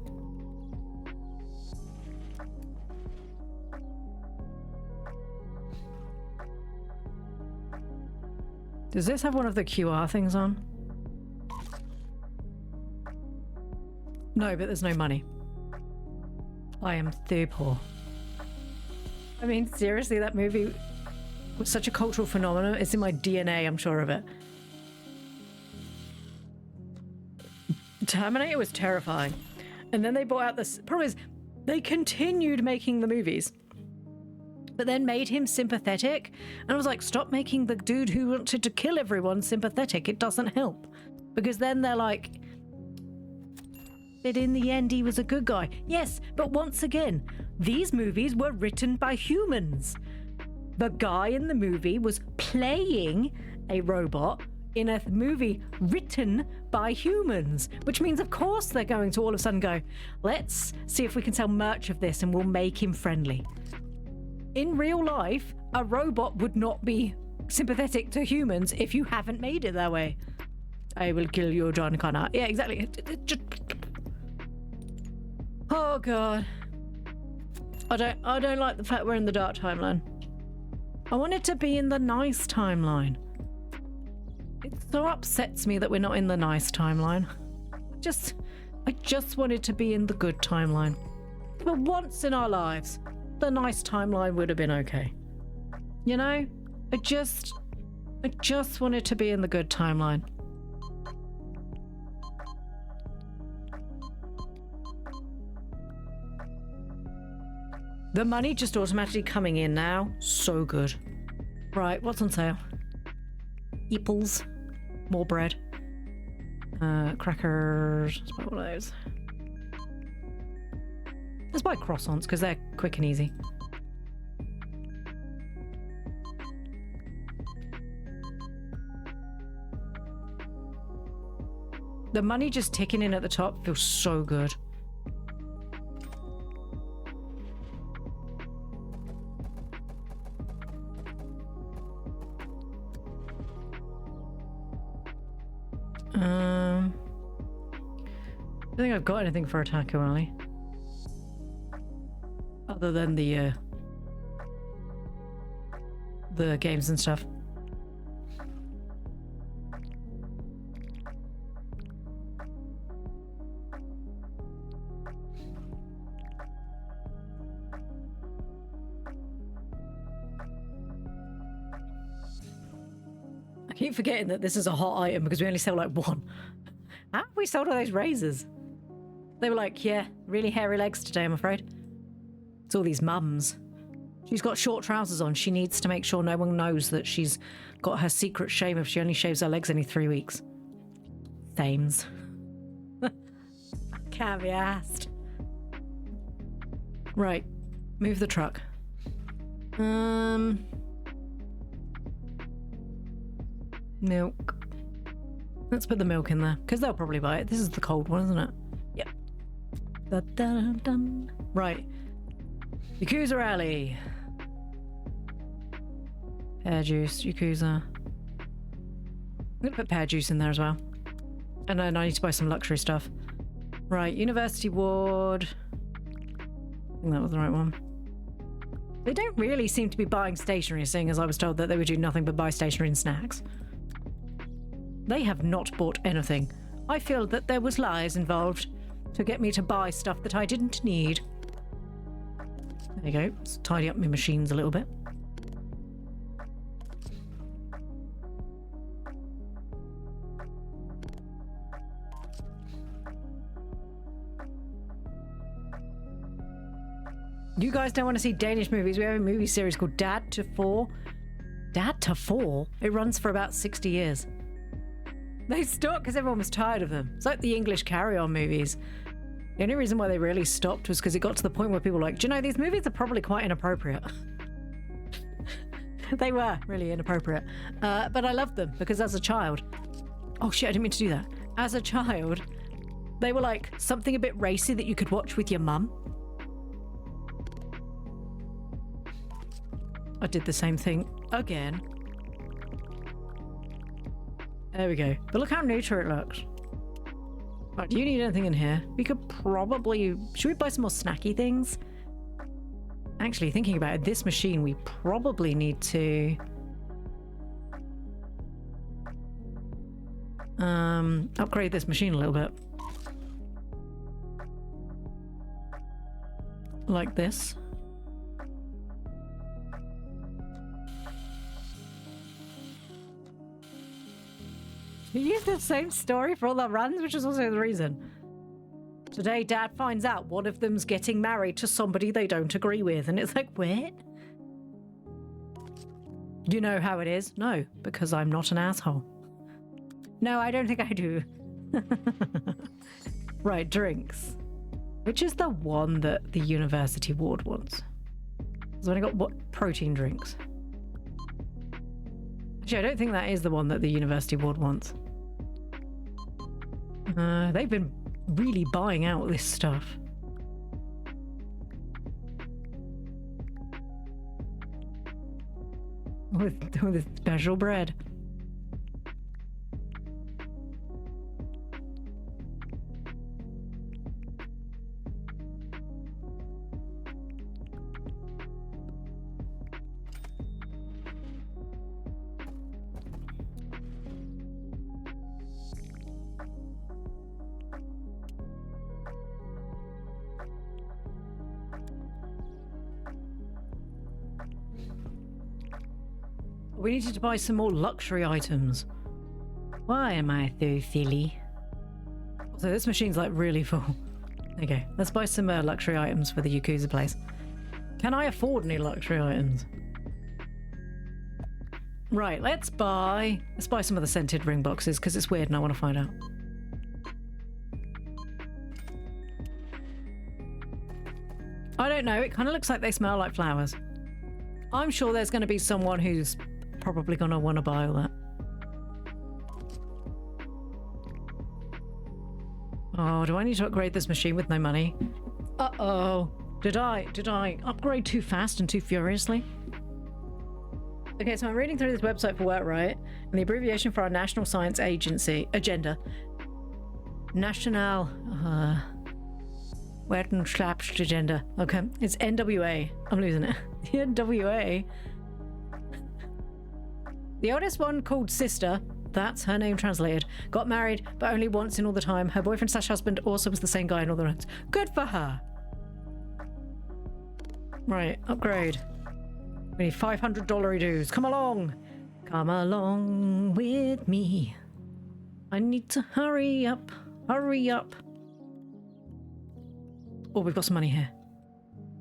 Does this have one of the QR things on? No, but there's no money. I am too poor. I mean, seriously, that movie was such a cultural phenomenon. It's in my DNA, I'm sure of it. Terminator was terrifying. And then they brought out this... Problem is, they continued making the movies, but then made him sympathetic. And I was like, stop making the dude who wanted to kill everyone sympathetic. It doesn't help. Because then they're like... But in the end, he was a good guy. Yes, but once again, these movies were written by humans. The guy in the movie was playing a robot in a movie written by humans, which means, of course, they're going to all of a sudden go, let's see if we can sell merch of this and we'll make him friendly. In real life, a robot would not be sympathetic to humans if you haven't made it that way. I will kill you, John Connor. Yeah, exactly. Oh, God. I don't like the fact we're in the dark timeline. I want it to be in the nice timeline. It so upsets me that we're not in the nice timeline. I just want it to be in the good timeline. For once in our lives, the nice timeline would have been okay. You know? I just want it to be in the good timeline. The money just automatically coming in now. So good. Right, what's on sale? Apples. More bread. Crackers. Let's buy all of those. Let's buy croissants because they're quick and easy. The money just ticking in at the top feels so good. I don't think I've got anything for attack only. Other than the games and stuff. I keep forgetting that this is a hot item because we only sell like one. How have we sold all those razors? They were like, yeah, really hairy legs today, I'm afraid. It's all these mums. She's got short trousers on. She needs to make sure no one knows that she's got her secret shame if she only shaves her legs every 3 weeks. Thames. Can't be asked. Right. Move the truck. Milk. Let's put the milk in there, because they'll probably buy it. This is the cold one, isn't it? Yep. Da-da-dun. Right. Yakuza Alley. Pear juice, Yakuza. I'm going to put pear juice in there as well. And then I need to buy some luxury stuff. Right, University Ward. I think that was the right one. They don't really seem to be buying stationery, seeing as I was told that they would do nothing but buy stationery and snacks. They have not bought anything. I feel that there was lies involved to get me to buy stuff that I didn't need. There you go. Let's tidy up my machines a little bit. You guys don't want to see Danish movies. We have a movie series called Dad to 4. Dad to 4? It runs for about 60 years. They stopped because everyone was tired of them. It's like the English Carry On movies. The only reason why they really stopped was because it got to the point where people were like, do you know, these movies are probably quite inappropriate. They were really inappropriate. But I loved them because as a child... Oh shit, I didn't mean to do that. As a child, they were like something a bit racy that you could watch with your mum. I did the same thing again. There we go. But look how neutral it looks. Right, do you need anything in here? We could probably... Should we buy some more snacky things? Actually, thinking about it, this machine, we probably need to... upgrade this machine a little bit. Like this. You use the same story for all the runs, which is also the reason. Today, Dad finds out one of them's getting married to somebody they don't agree with. And it's like, what? You know how it is? No, because I'm not an asshole. No, I don't think I do. Right, drinks. Which is the one that the university ward wants? So I got what? Protein drinks. Actually, I don't think that is the one that the university ward wants. They've been really buying out this stuff. With special bread. We needed to buy some more luxury items. Why am I so silly? So this machine's like really full. Okay, let's buy some luxury items for the Yakuza place. Can I afford any luxury items? Right, let's buy some of the scented ring boxes because it's weird and I want to find out. I don't know, it kind of looks like they smell like flowers. I'm sure there's going to be someone who's probably going to want to buy all that. Oh, do I need to upgrade this machine with no money? Uh-oh. Did I upgrade too fast and too furiously? Okay, so I'm reading through this website for work, right? And the abbreviation for our National Science Agency agenda. National Wetenschapps agenda. Okay, it's NWA. I'm losing it. The NWA. The oldest one, called Sister, that's her name translated, got married, but only once in all the time. Her boyfriend slash husband also was the same guy in all the runs. Good for her. Right, upgrade. We need $500 dues. Come along. Come along with me. I need to hurry up. Hurry up. Oh, we've got some money here.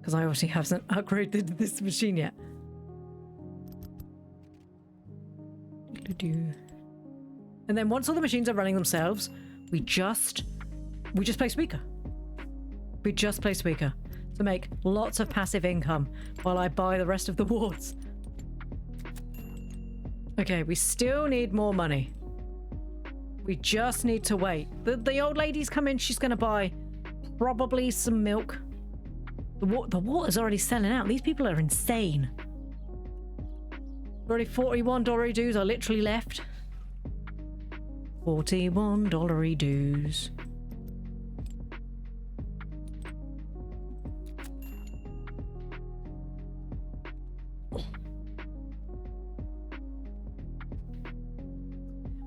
Because I obviously haven't upgraded this machine yet. And then once all the machines are running themselves, we just play speaker. We just play speaker to make lots of passive income while I buy the rest of the wards. Okay, we still need more money. We just need to wait. The old lady's come in. She's going to buy probably some milk. The water's already selling out. These people are insane. Already $41 dues are literally left. $41 dues.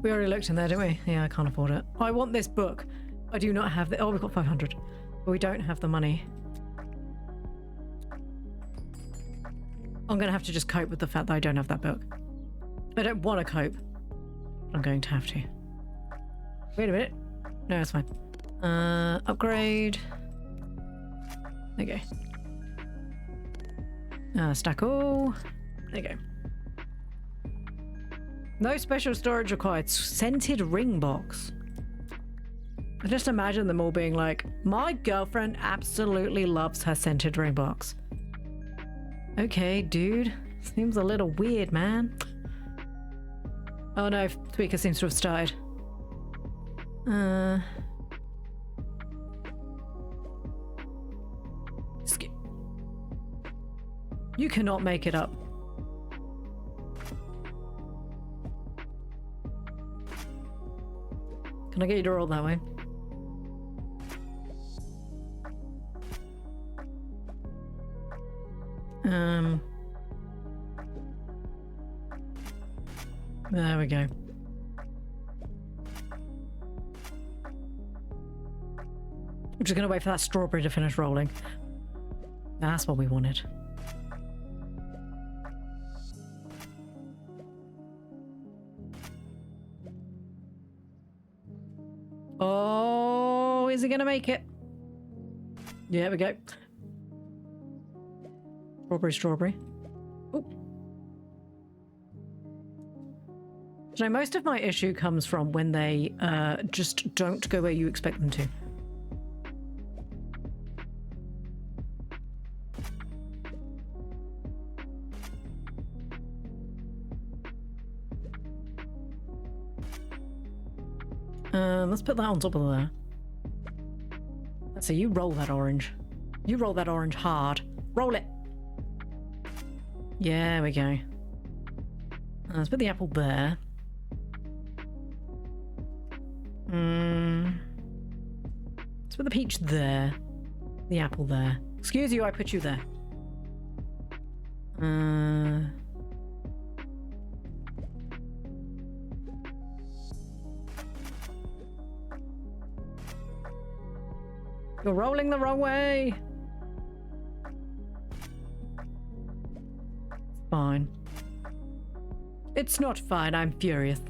We already looked in there, didn't we? Yeah, I can't afford it. I want this book. I do not have the... Oh, we've got 500. But we don't have the money. I'm going to have to just cope with the fact that I don't have that book. I don't want to cope. I'm going to have to. Wait a minute. No, it's fine. Upgrade. There you go. Stack all. There you go. No special storage required. Scented ring box. I just imagine them all being like, my girlfriend absolutely loves her scented ring box. Okay, dude. Seems a little weird, man. Oh no, speaker seems to have started. You cannot make it up. Can I get you to roll that way? There we go. I'm just gonna wait for that strawberry to finish rolling. That's what we wanted. is he gonna make it? Yeah, there we go. Strawberry, strawberry. Oh. So most of my issue comes from when they just don't go where you expect them to. Let's put that on top of there. So you roll that orange. You roll that orange hard. Roll it. Yeah, there we go. Let's put the apple there. Let's put the peach there. The apple there. Excuse you, I put you there. You're rolling the wrong way. Fine. It's not fine, I'm furious.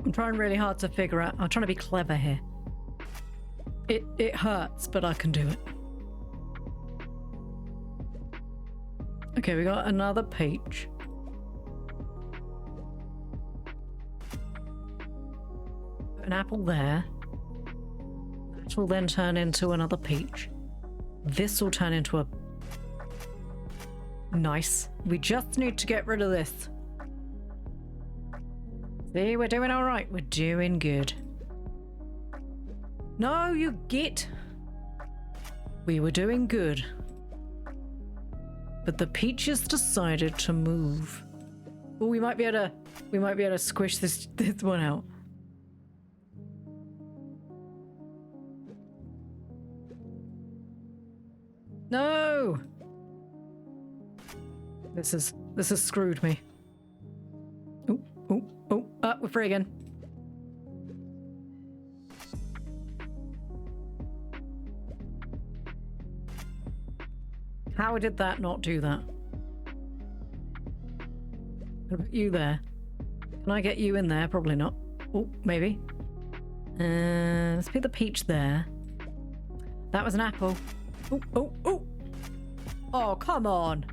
I'm trying really hard to figure out. I'm trying to be clever here. It hurts, but I can do it. Okay, we got another peach. An apple there. That will then turn into another peach. This will turn into a... Nice. We just need to get rid of this. See, we're doing all right. We're doing good. No, you git. We were doing good. But the peaches decided to move. Oh, we might be able to squish this one out. No. This has screwed me. Oh, we're free again. How did that not do that? I'll put you there. Can I get you in there? Probably not. Oh, maybe. Let's put the peach there. That was an apple. Oh. Oh, come on.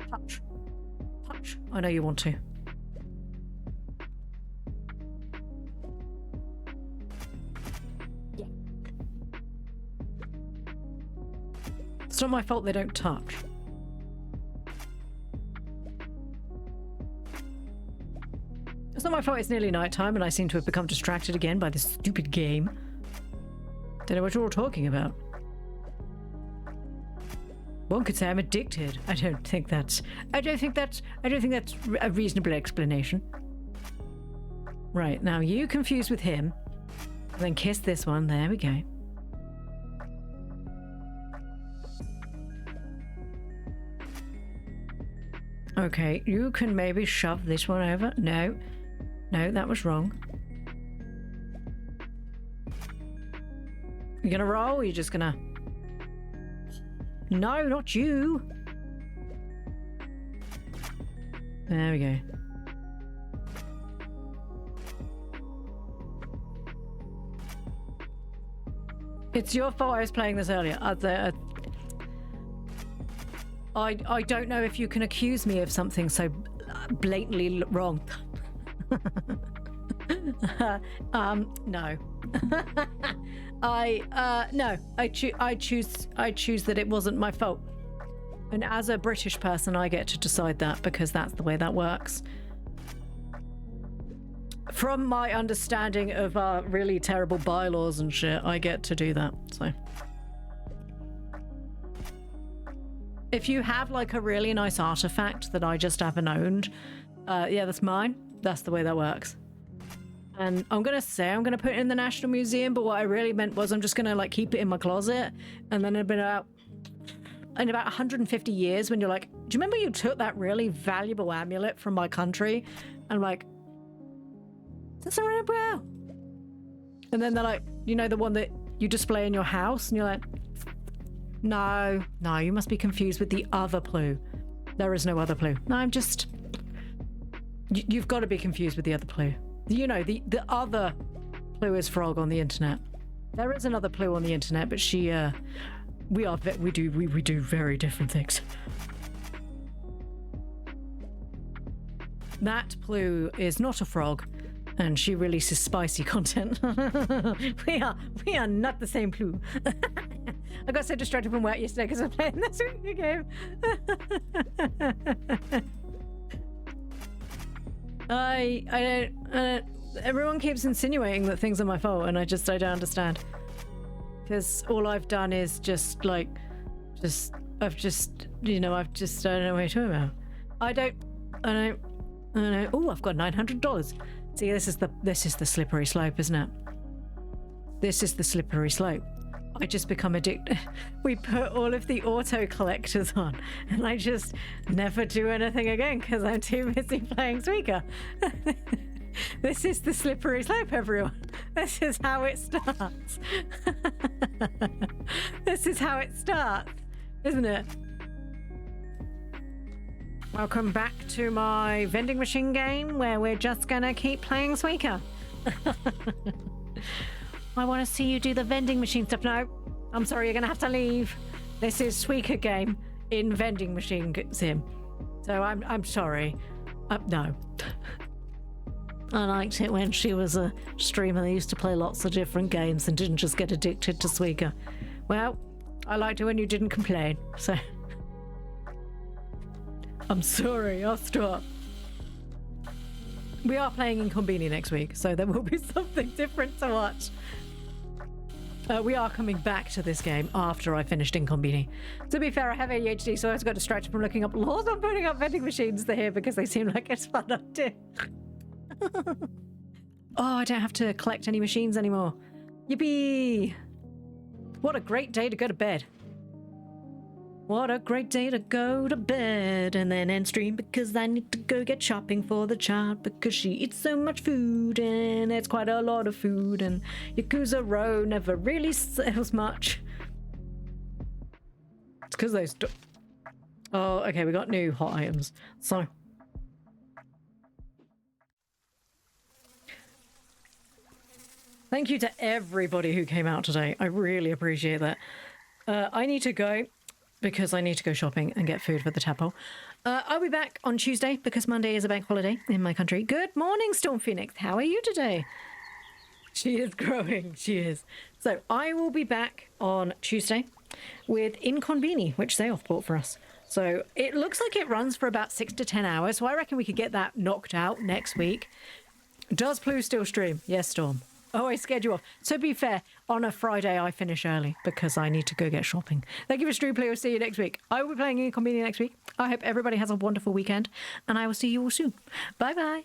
Touch. I know you want to. It's not my fault they don't touch. It's not my fault it's nearly nighttime and I seem to have become distracted again by this stupid game. Don't know what you're all talking about. One could say I'm addicted. I don't think that's a reasonable explanation. Right, now you confused with him. And then kiss this one. There we go. Okay, you can maybe shove this one over. No, that was wrong. You gonna roll or you just gonna... No, not you. There we go. It's your fault I was playing this earlier. I don't know if you can accuse me of something so blatantly wrong. No. I choose that it wasn't my fault. And as a British person, I get to decide that because that's the way that works. From my understanding of really terrible bylaws and shit, I get to do that, so. If you have like a really nice artifact that I just haven't owned, yeah, that's mine. That's the way that works. And I'm going to say I'm going to put it in the National Museum, but what I really meant was I'm just going to like keep it in my closet. And then in about 150 years, when you're like, do you remember you took that really valuable amulet from my country? And I'm like, that's a red brow. And then they're like, you know, the one that you display in your house? And you're like, no, you must be confused with the other Ploo. There is no other Ploo. No, I'm just... You've got to be confused with the other Ploo. You know, the other Ploo is frog on the internet. There is another Ploo on the internet, but she, we do very different things. That Ploo is not a frog, and she releases spicy content. we are not the same Ploo. I got so distracted from work yesterday because I was playing this game. I don't. Everyone keeps insinuating that things are my fault, and I don't understand. Because all I've done is I don't know what you're talking about. I don't know. Oh, I've got $900. See, this is the slippery slope, isn't it? This is the slippery slope. I just become addicted. We put all of the auto collectors on, and I just never do anything again because I'm too busy playing Suika. This is the slippery slope, everyone. This is how it starts. This is how it starts, isn't it? Welcome back to my vending machine game where we're just gonna keep playing Suika. I want to see you do the vending machine stuff. No, I'm sorry, you're gonna have to leave. This is Suika game in vending machine sim. So I'm sorry. No. I liked it when she was a streamer that used to play lots of different games and didn't just get addicted to Suika. Well, I liked it when you didn't complain, so... I'm sorry, I'll stop. We are playing in Konbini next week, so there will be something different to watch. We are coming back to this game after I finished in Konbini. To be fair, I have ADHD, so I just got distracted from looking up laws on putting up vending machines here because they seem like it's fun to do. Oh, I don't have to collect any machines anymore. Yippee! What a great day to go to bed. What a great day to go to bed and then end stream because I need to go get shopping for the child because she eats so much food and it's quite a lot of food and Yakuza Row never really sells much. It's because those... Oh, okay, we got new hot items. So... Thank you to everybody who came out today. I really appreciate that. I need to go because I need to go shopping and get food for the tadpole. I'll be back on Tuesday because Monday is a bank holiday in my country. Good morning, Storm Phoenix. How are you today? She is growing. She is. So I will be back on Tuesday with In Konbini, which they off-bought for us. So it looks like it runs for about 6 to 10 hours. So I reckon we could get that knocked out next week. Does Ploo still stream? Yes, Storm. Oh, I scared you off. To be fair, on a Friday I finish early because I need to go get shopping. Thank you for stream, Ploo. I'll see you next week. I will be playing in Konbini next week. I hope everybody has a wonderful weekend and I will see you all soon. Bye-bye.